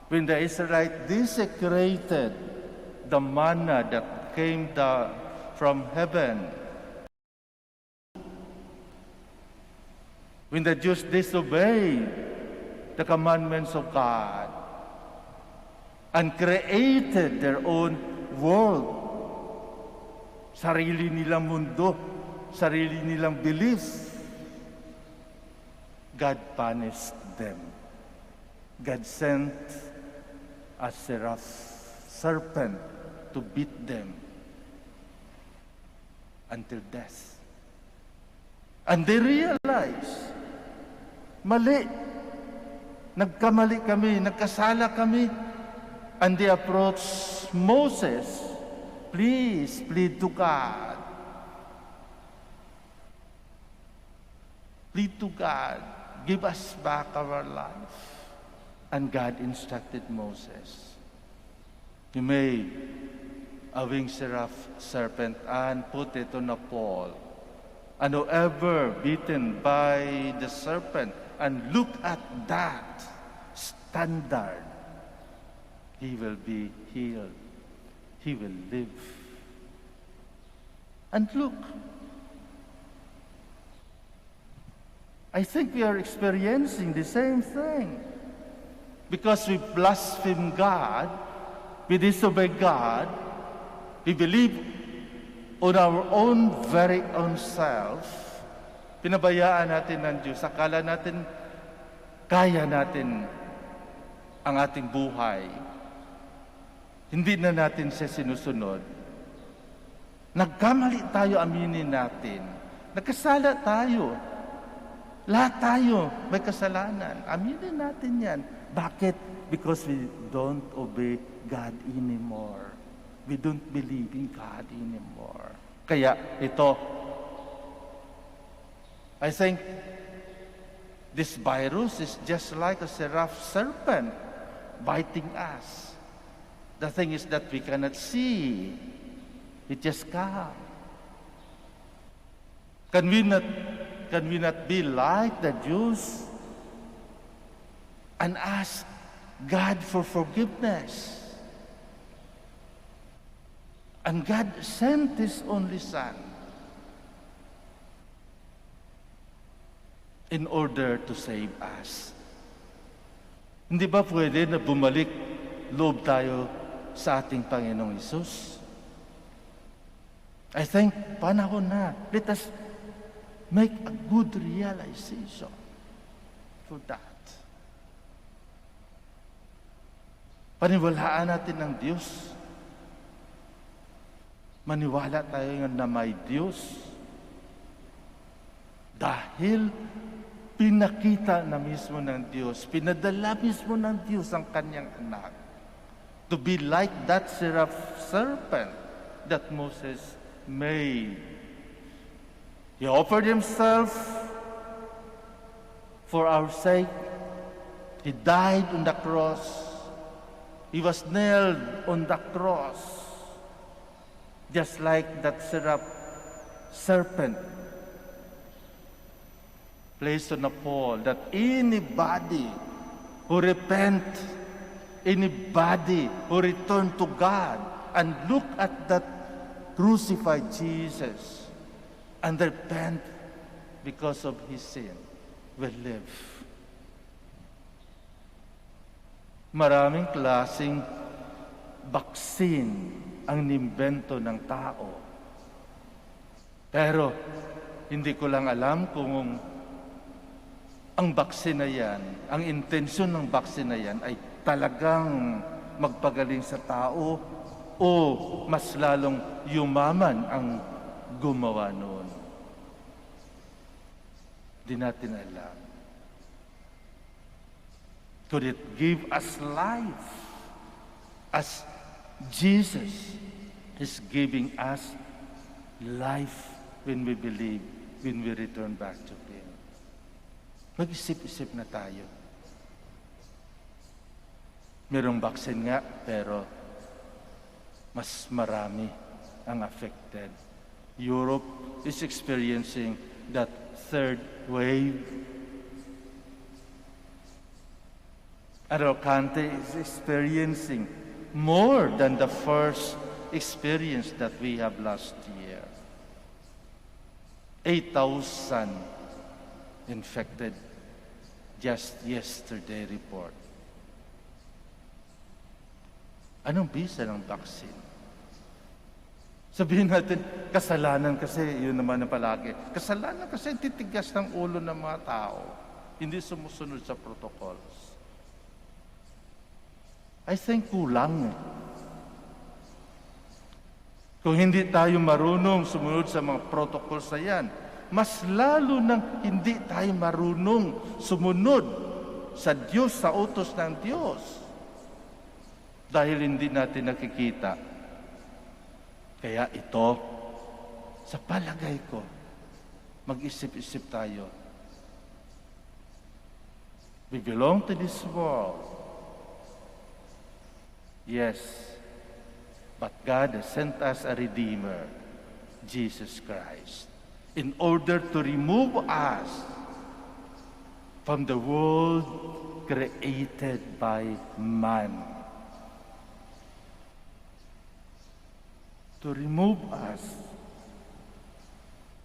when the Israelites desecrated the manna that came down from heaven, when the Jews disobeyed the commandments of God and created their own world, sarili nilang mundo, sarili nilang beliefs, God punished them. God sent a serpent to beat them until death. And they realized, mali, nagkamali kami, nagkasala kami, and they approached Moses, please plead to God. Plead to God, give us back our life. And God instructed Moses, you made a winged serpent and put it on a pole. And whoever bitten by the serpent and look at that standard, he will be healed. He will live. And look, I think we are experiencing the same thing. Because we blaspheme God, we disobey God, we believe on our own very own self, pinabayaan natin ng Diyos. Akala natin kaya natin ang ating buhay, hindi na natin siya sinusunod, nagkamali tayo, aminin natin. Nagkasala tayo. Lahat tayo may kasalanan. Aminin natin yan. Bakit? Because we don't obey God anymore. We don't believe in God anymore. Kaya ito, I think this virus is just like a serpent biting us. The thing is that we cannot see. It just comes. Can we not be like the Jews and ask God for forgiveness? And God sent His only Son in order to save us. Hindi ba pwede na bumalik loob tayo sa ating Panginoong Hesus? I think panahon na. Let us make a good realization for that. Paniwalaan natin ng Diyos. Maniwala tayo na may Diyos. Dahil pinakita na mismo ng Diyos, pinadala mismo ng Diyos ang kanyang anak to be like that serpent that Moses made. He offered Himself for our sake. He died on the cross. He was nailed on the cross. Just like that serpent placed on a pole, that anybody who repent, anybody who return to God and look at that crucified Jesus and repent because of his sin will live. Maraming klaseng vaccine ang nimbento ng tao. Pero hindi ko lang alam kung ang vaccine na yan, ang intensyon ng vaccine na yan ay talagang magpagaling sa tao o mas lalong yumaman ang gumawa noon. Di natin alam. Could it give us life as Jesus is giving us life when we believe, when we return back to Him? Mag-isip-isip na tayo. Merong vaccine nga, pero mas marami ang affected. Europe is experiencing that third wave. And our country is experiencing more than the first experience that we have last year. 8,000 infected just yesterday report. Anong bisa ng vaccine? Sabihin natin, kasalanan kasi, yun naman ang palagi. Kasalanan kasi titigas ng ulo ng mga tao. Hindi sumusunod sa protocols. I think kulang. Kung hindi tayo marunong sumunod sa mga protocols na yan, mas lalo nang hindi tayo marunong sumunod sa Diyos, sa utos ng Diyos. Dahil hindi natin nakikita. Kaya ito, sa palagay ko, mag-isip-isip tayo. We belong to this world. Yes, but God has sent us a Redeemer, Jesus Christ, in order to remove us from the world created by man. To remove us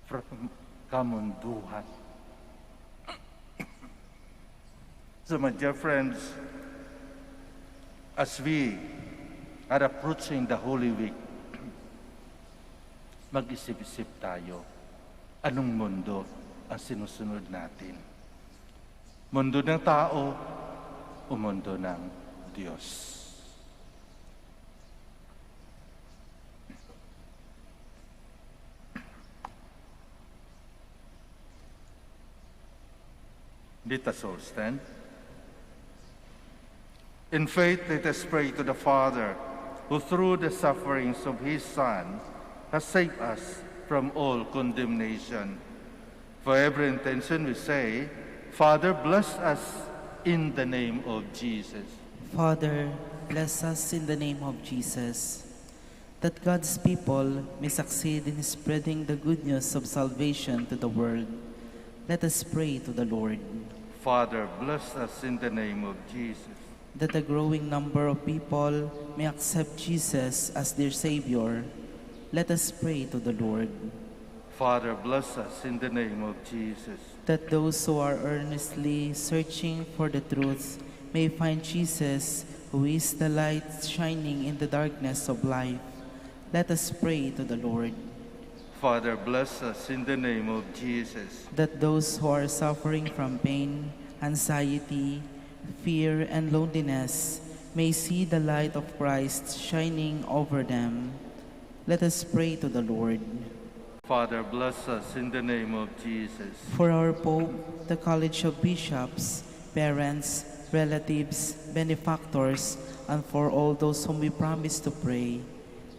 from kamunduhan. So my dear friends, as we are approaching the Holy Week, mag-isip-isip tayo, anong mundo ang sinusunod natin? mundo ng tao o mundo ng Diyos. Let us all stand. In faith, let us pray to the Father, who through the sufferings of his Son has saved us from all condemnation. For every intention we say, Father, bless us in the name of Jesus. Father, bless us in the name of Jesus, that God's people may succeed in spreading the good news of salvation to the world. Let us pray to the Lord. Father, bless us in the name of Jesus. That a growing number of people may accept Jesus as their Savior. Let us pray to the Lord. Father, bless us in the name of Jesus. That those who are earnestly searching for the truth may find Jesus, who is the light shining in the darkness of life. Let us pray to the Lord. Father, bless us in the name of Jesus. That those who are suffering from pain, anxiety, fear, and loneliness may see the light of Christ shining over them. Let us pray to the Lord. Father, bless us in the name of Jesus. For our Pope, the College of Bishops, parents, relatives, benefactors, and for all those whom we promise to pray,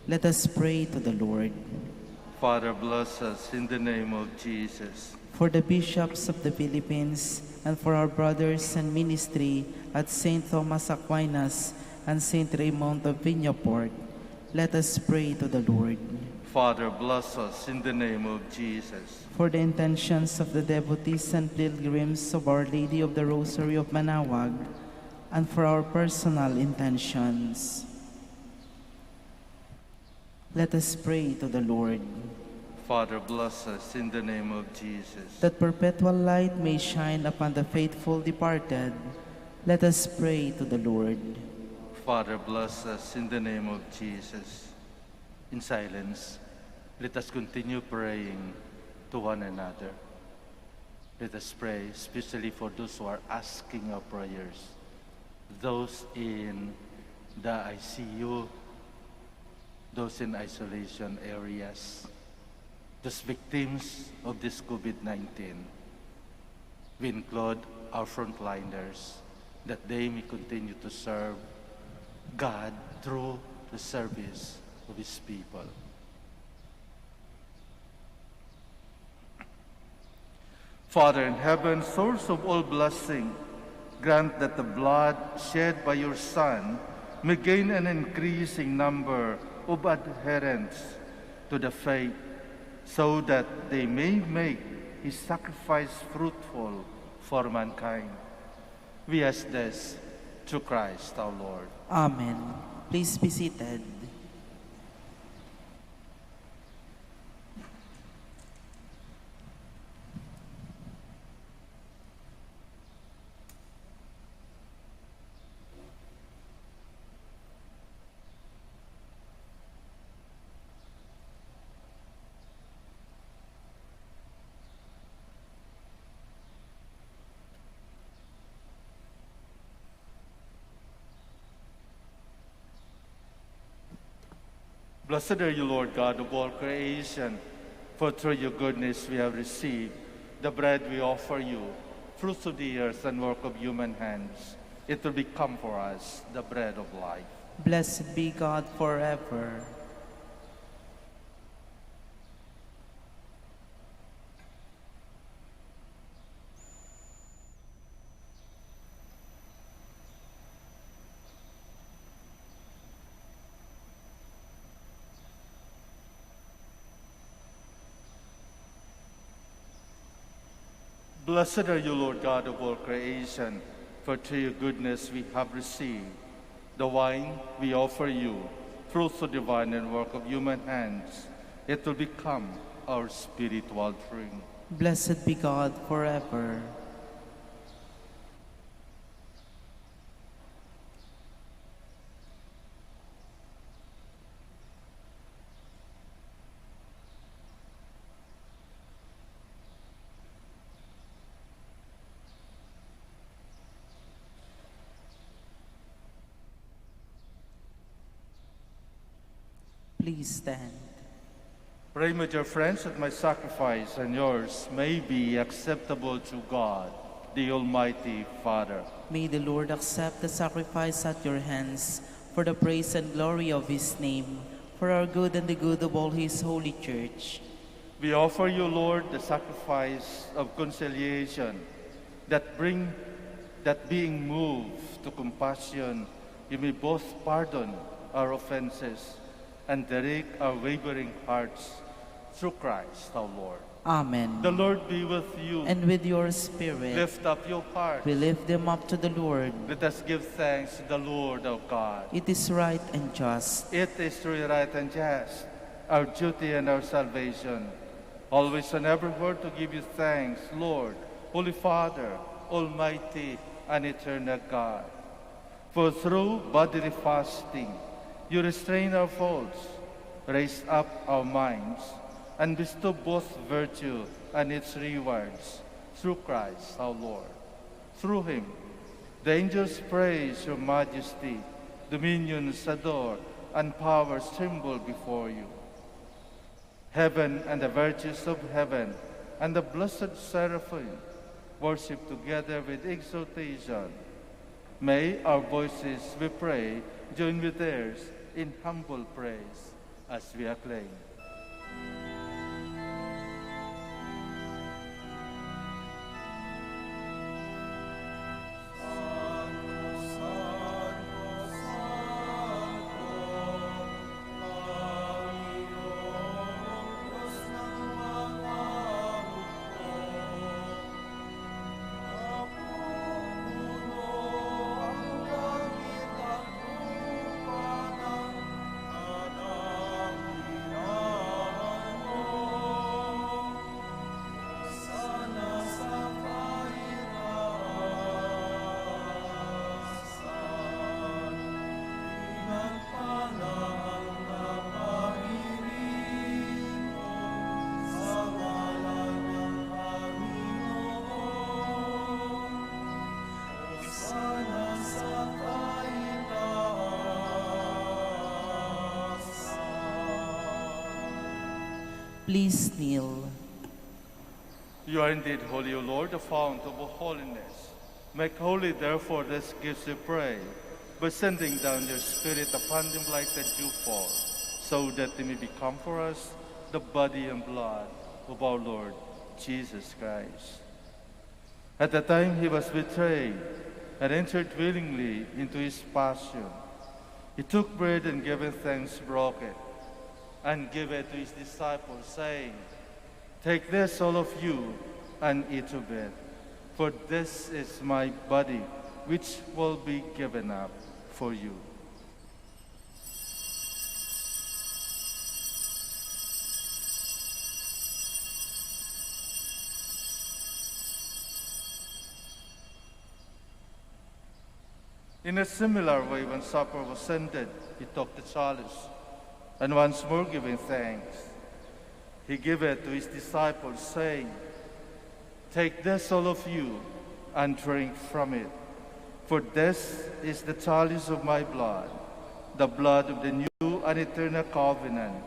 let us pray to the Lord. Father, bless us in the name of Jesus. For the bishops of the Philippines, and for our brothers and ministry at St. Thomas Aquinas and St. Raymond of Viñaport, let us pray to the Lord. Father, bless us in the name of Jesus. For the intentions of the devotees and pilgrims of Our Lady of the Rosary of Manaoag, and for our personal intentions, let us pray to the Lord. Father, bless us in the name of Jesus. That perpetual light may shine upon the faithful departed, let us pray to the Lord. Father, bless us in the name of Jesus. In silence, let us continue praying to one another. Let us pray, especially for those who are asking our prayers, those in the ICU, those in isolation areas, those victims of this COVID-19. We include our frontliners, that they may continue to serve God through the service of His people. Father in heaven, source of all blessing, grant that the blood shed by your Son may gain an increasing number of adherents to the faith, so that they may make His sacrifice fruitful for mankind. We ask this through Christ our Lord. Amen. Please be seated. Blessed are you, Lord God of all creation, for through your goodness we have received the bread we offer you, fruits of the earth and work of human hands. It will become for us the bread of life. Blessed be God forever. Blessed are you, Lord God of all creation, for through your goodness we have received the wine we offer you, fruits of divine and work of human hands. It will become our spiritual drink. Blessed be God forever. Please stand. Pray, my dear friends, that my sacrifice and yours may be acceptable to God, the Almighty Father. May the Lord accept the sacrifice at your hands for the praise and glory of his name, for our good and the good of all his holy church. We offer you, Lord, the sacrifice of conciliation, that being moved to compassion, you may both pardon our offenses and direct our wavering hearts through Christ our Lord. Amen. The Lord be with you. And with your spirit. Lift up your hearts. We lift them up to the Lord. Let us give thanks to the Lord our God. It is right and just. It is truly right and just, our duty and our salvation, always and evermore to give you thanks, Lord, Holy Father, Almighty and eternal God. For through bodily fasting, you restrain our faults, raise up our minds, and bestow both virtue and its rewards through Christ our Lord. Through him, the angels praise your majesty, dominions adore, and powers tremble before you. Heaven and the virtues of heaven and the blessed seraphim worship together with exaltation. May our voices, we pray, join with theirs in humble praise as we acclaim. Please kneel. You are indeed holy, O Lord, the fount of all holiness. Make holy, therefore, these gifts, we pray, by sending down your Spirit upon them like the dewfall, so that they may become for us the body and blood of our Lord Jesus Christ. At the time he was betrayed and entered willingly into his passion, he took bread and giving thanks, broke it, and gave it to his disciples, saying, "Take this, all of you, and eat of it, for this is my body, which will be given up for you." In a similar way, when supper was ended, he took the chalice, and once more giving thanks, he gave it to his disciples, saying, "Take this, all of you, and drink from it, for this is the chalice of my blood, the blood of the new and eternal covenant,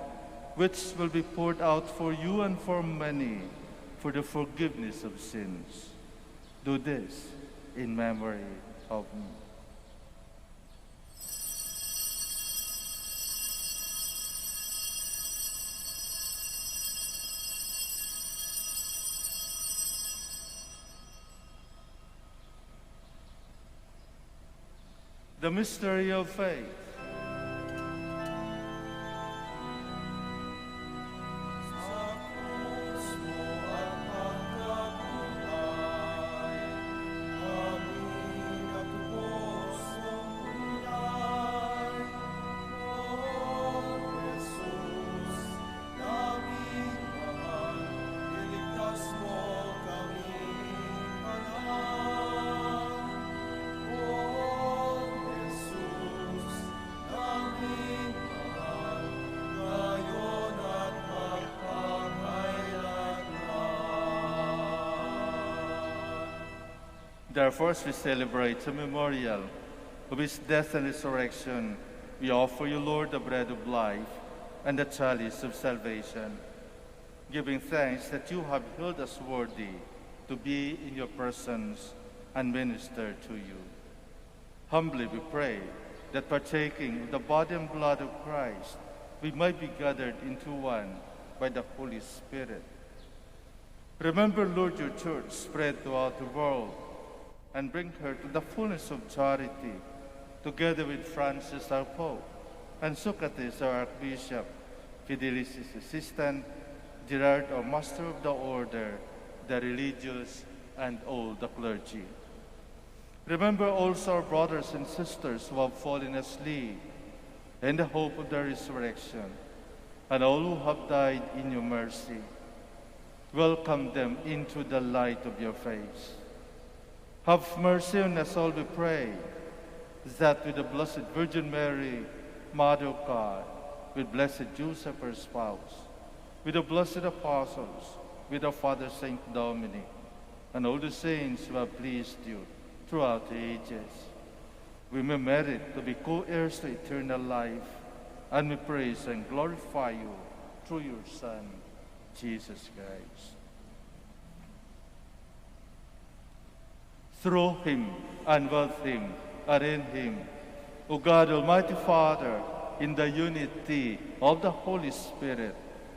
which will be poured out for you and for many for the forgiveness of sins. Do this in memory of me." The mystery of faith. Therefore, as we celebrate the memorial of his death and resurrection, we offer you, Lord, the bread of life, and the chalice of salvation, giving thanks that you have held us worthy to be in your presence and minister to you. Humbly we pray that partaking of the body and blood of Christ, we might be gathered into one by the Holy Spirit. Remember, Lord, your church spread throughout the world, and bring her to the fullness of charity, together with Francis our Pope, and Socrates our Archbishop, Fidelis his assistant, Gerard our Master of the Order, the religious, and all the clergy. Remember also our brothers and sisters who have fallen asleep in the hope of the resurrection, and all who have died in your mercy. Welcome them into the light of your face. Have mercy on us all, we pray, that with the Blessed Virgin Mary, Mother of God, with Blessed Joseph, her spouse, with the blessed apostles, with our Father Saint Dominic, and all the saints who have pleased you throughout the ages, we may merit to be co-heirs to eternal life, and we praise and glorify you through your Son, Jesus Christ. Through him, and with him, and in him, O God, Almighty Father, in the unity of the Holy Spirit,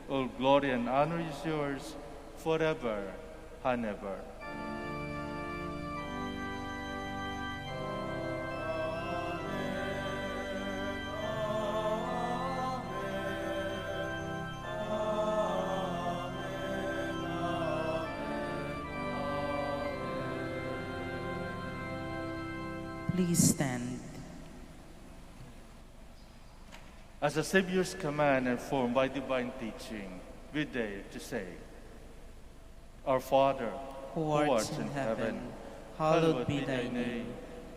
all glory and honor is yours forever and ever. Please stand. As the Savior's command and formed by divine teaching, we dare to say, Our Father, Who art in heaven, hallowed be thy name.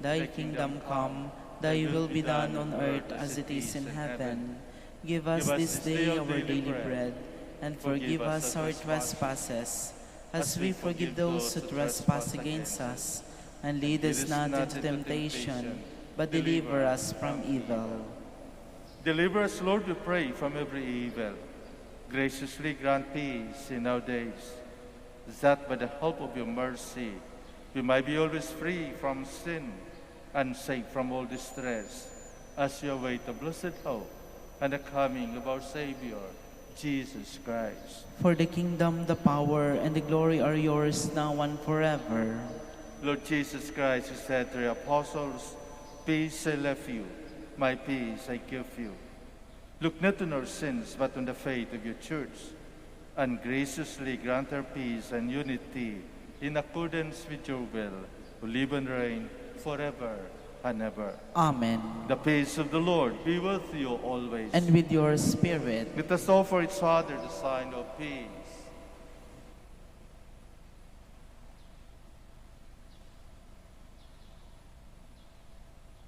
Thy kingdom come, thy will be done on earth as it is in heaven. Give us this day our daily bread, and forgive us our trespasses, as we forgive those who trespass against us. And lead us not into temptation, but deliver us from evil. Deliver us, Lord, we pray, from every evil. Graciously grant peace in our days, that by the help of your mercy, we might be always free from sin and safe from all distress, as we await the blessed hope and the coming of our Savior, Jesus Christ. For the kingdom, the power, and the glory are yours now and forever. Lord Jesus Christ, who said to your apostles, Peace I left you, my peace I give you. Look not on our sins, but on the faith of your church, and graciously grant her peace and unity in accordance with your will, who live and reign forever and ever. Amen. The peace of the Lord be with you always. And with your spirit. Let us offer each other the sign of peace.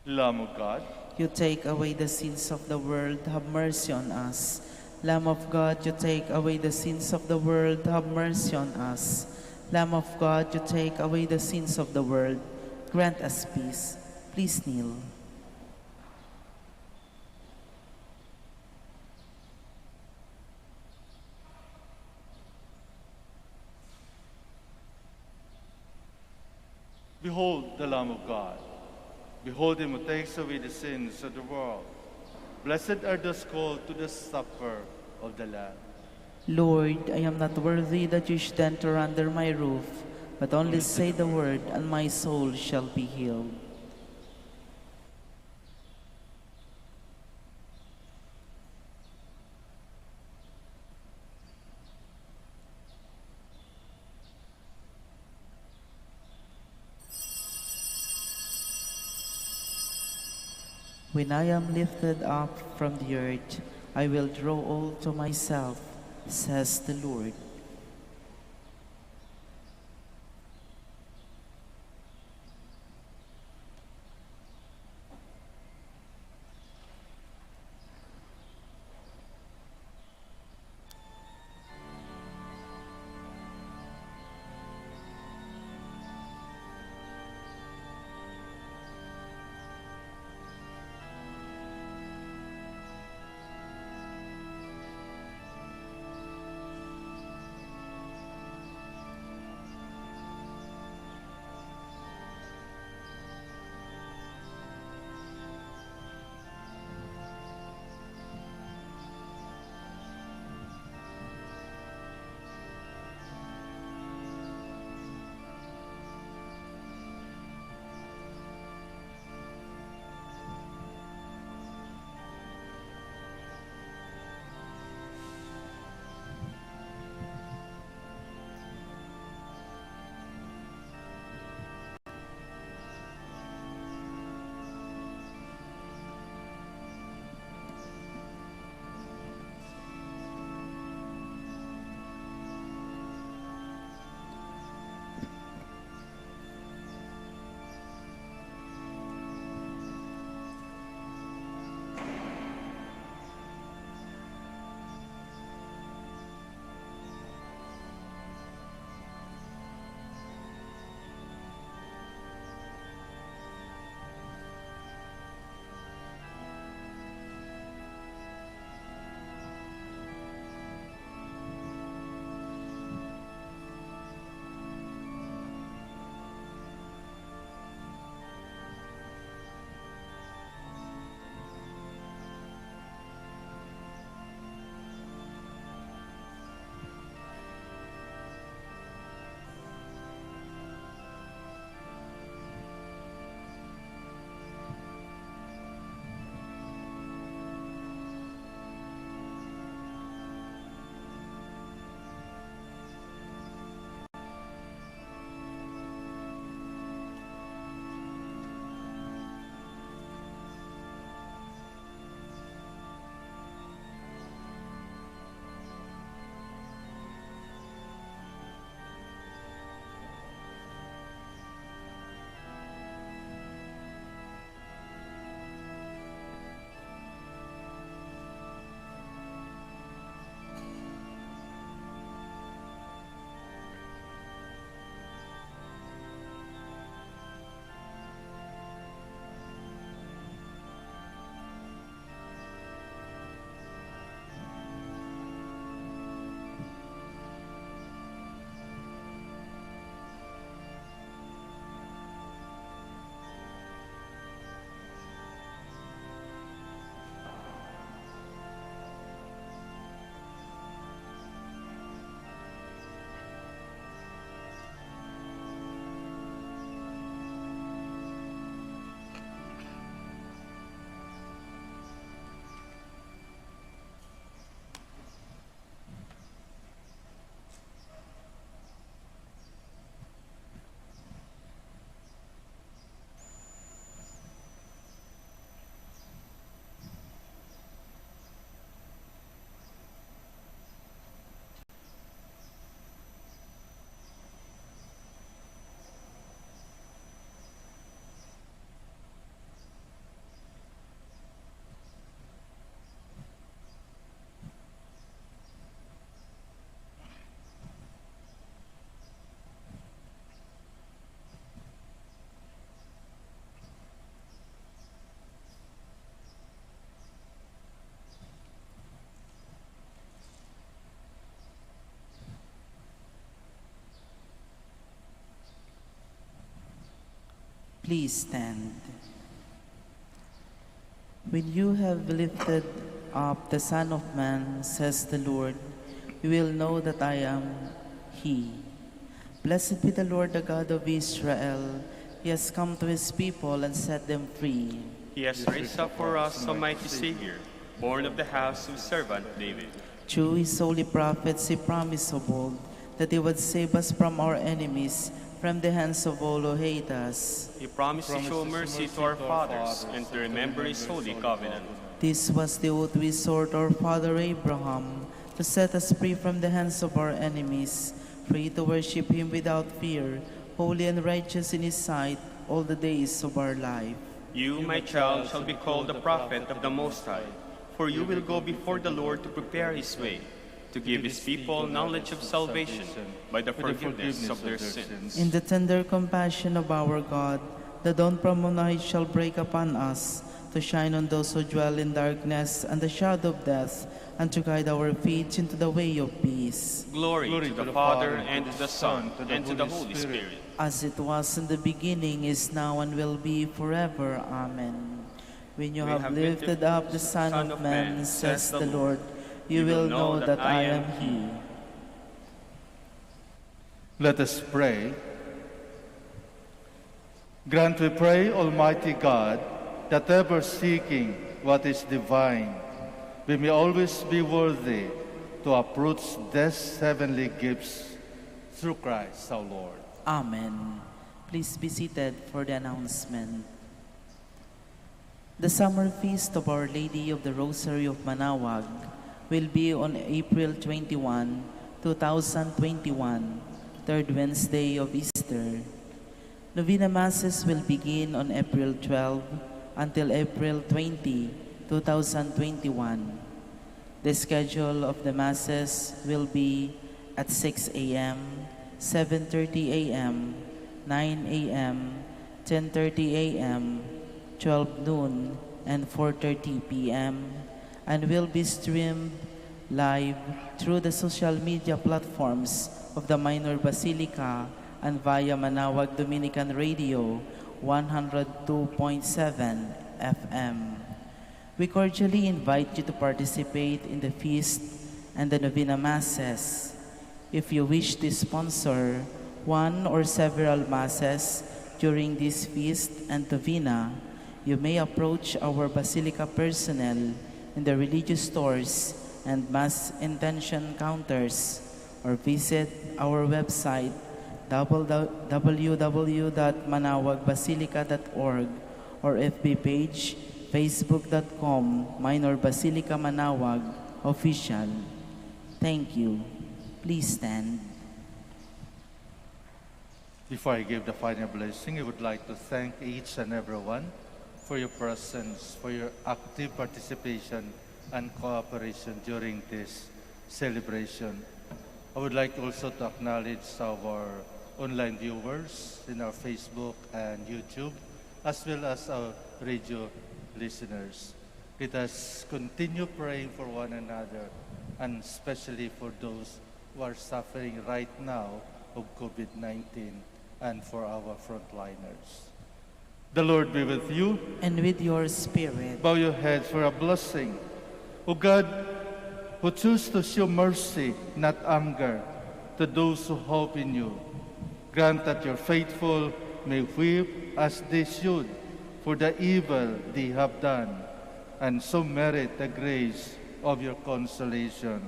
Lamb of God, You take away the sins of the world, have mercy on us. Lamb of God, you take away the sins of the world, have mercy on us. Lamb of God, you take away the sins of the world, grant us peace. Please kneel. behold the Lamb of God. Behold him who takes away the sins of the world. Blessed are those called to the supper of the Lamb. Lord, I am not worthy that you should enter under my roof, but only say the word, and my soul shall be healed. When I am lifted up from the earth, I will draw all to myself, says the Lord. Please stand. When you have lifted up the Son of Man, says the Lord, you will know that I am He. Blessed be the Lord, the God of Israel. He has come to His people and set them free. He has raised up for us a mighty Savior, born of the house of servant David. Through His holy prophets, He promised of old that He would save us from our enemies, from the hands of all who hate us. He promised to show mercy to our fathers and to remember His holy covenant. This was the oath we swore to our father Abraham, to set us free from the hands of our enemies, free to worship Him without fear, holy and righteous in His sight all the days of our life. You, my child, shall be called the prophet of the Most High, for you will go before the Lord to prepare His way, to give His people knowledge of salvation by the forgiveness of their sins. In the tender compassion of our God, the dawn from on high shall break upon us, to shine on those who dwell in darkness and the shadow of death, and to guide our feet into the way of peace. Glory to the Father, and to the Son, and to the Holy Spirit. As it was in the beginning, is now, and will be forever. Amen. When you have lifted up the Son of Man, says the Lord, you will know that I am He. Let us pray. Grant, we pray, Almighty God, that ever seeking what is divine, we may always be worthy to approach these heavenly gifts through Christ our Lord. Amen. Please be seated for the announcement. The summer feast of Our Lady of the Rosary of Manaoag will be on April 21, 2021, third Wednesday of Easter. Novena Masses will begin on April 12 until April 20, 2021. The schedule of the Masses will be at 6 a.m., 7:30 a.m., 9 a.m., 10:30 a.m., 12 noon, and 4:30 p.m., and will be streamed live through the social media platforms of the Minor Basilica and via Manaoag Dominican Radio 102.7 FM. We cordially invite you to participate in the feast and the Novena Masses. If you wish to sponsor one or several Masses during this feast and Novena, you may approach our Basilica personnel in the religious stores and Mass intention counters, or visit our website www.manawagbasilica.org, or FB page facebook.com Minor Basilica Manaoag Official. Thank you. Please stand. Before I give the final blessing, I would like to thank each and everyone for your presence, for your active participation and cooperation during this celebration. I would like also to acknowledge our online viewers in our Facebook and YouTube, as well as our radio listeners. Let us continue praying for one another, and especially for those who are suffering right now of COVID-19, and for our frontliners. The Lord be with you. And with your spirit. Bow your heads for a blessing. O God, who choose to show mercy, not anger, to those who hope in you, grant that your faithful may weep as they should for the evil they have done, and so merit the grace of your consolation.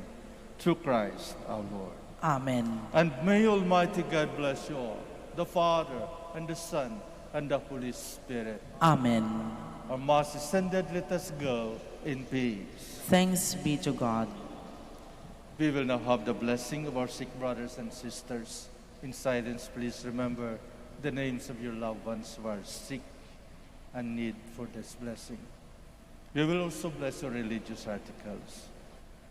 Through Christ our Lord. Amen. And may Almighty God bless you all, the Father, and the Son, and the Holy Spirit. Amen. Our Mass is ended. Let us go in peace. Thanks be to God. We will now have the blessing of our sick brothers and sisters. In silence, please remember the names of your loved ones who are sick and need for this blessing. We will also bless your religious articles.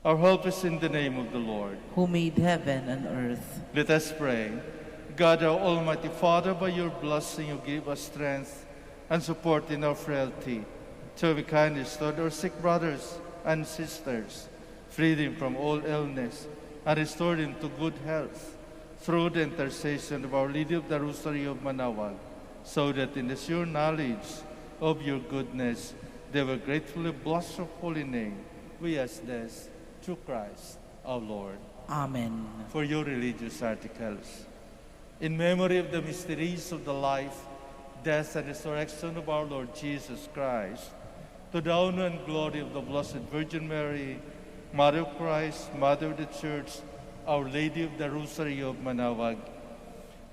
Our help is in the name of the Lord, who made heaven and earth. Let us pray. God, our Almighty Father, by your blessing you give us strength and support in our frailty. Show we kindness toward our sick brothers and sisters, free them from all illness, and restore them to good health. Through the intercession of Our Lady of the Rosary of Manaoag, so that in the sure knowledge of your goodness, they will gratefully bless your holy name. We ask this through Christ our Lord. Amen. For your religious articles. In memory of the mysteries of the life, death, and resurrection of our Lord Jesus Christ, to the honor and glory of the Blessed Virgin Mary, Mother of Christ, Mother of the Church, Our Lady of the Rosary of Manaoag,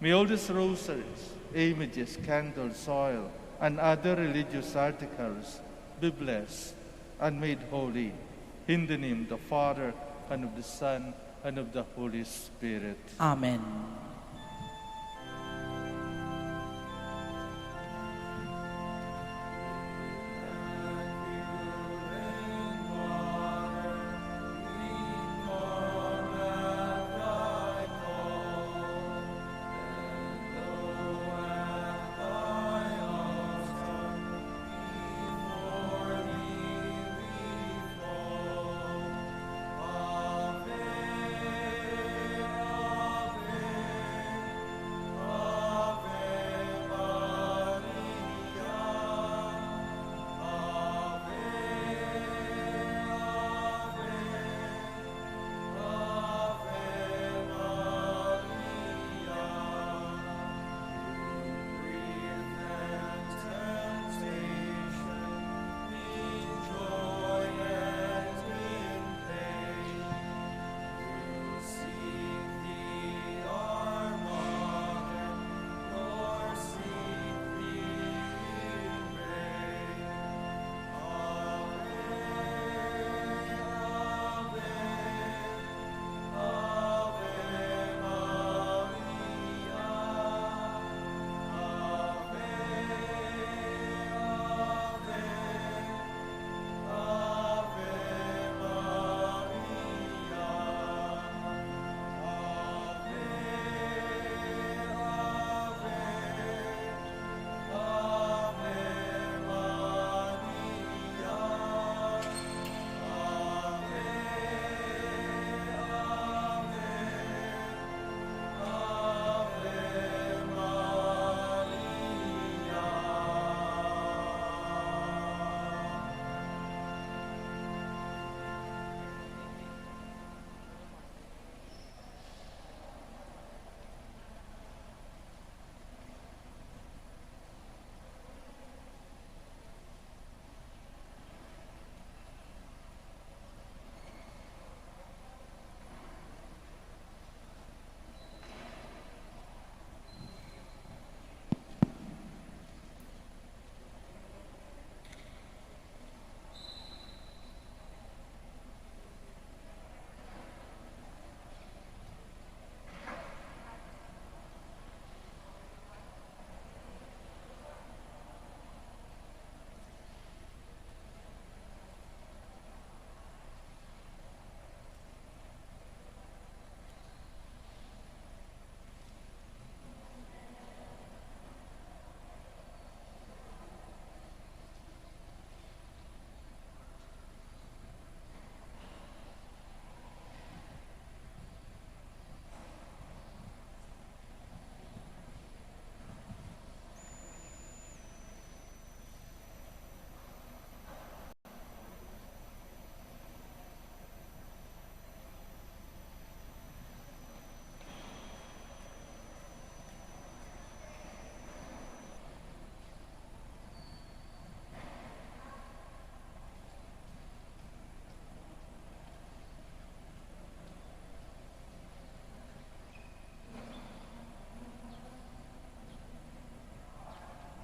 may all these rosaries, images, candles, oil, and other religious articles be blessed and made holy. In the name of the Father, and of the Son, and of the Holy Spirit. Amen.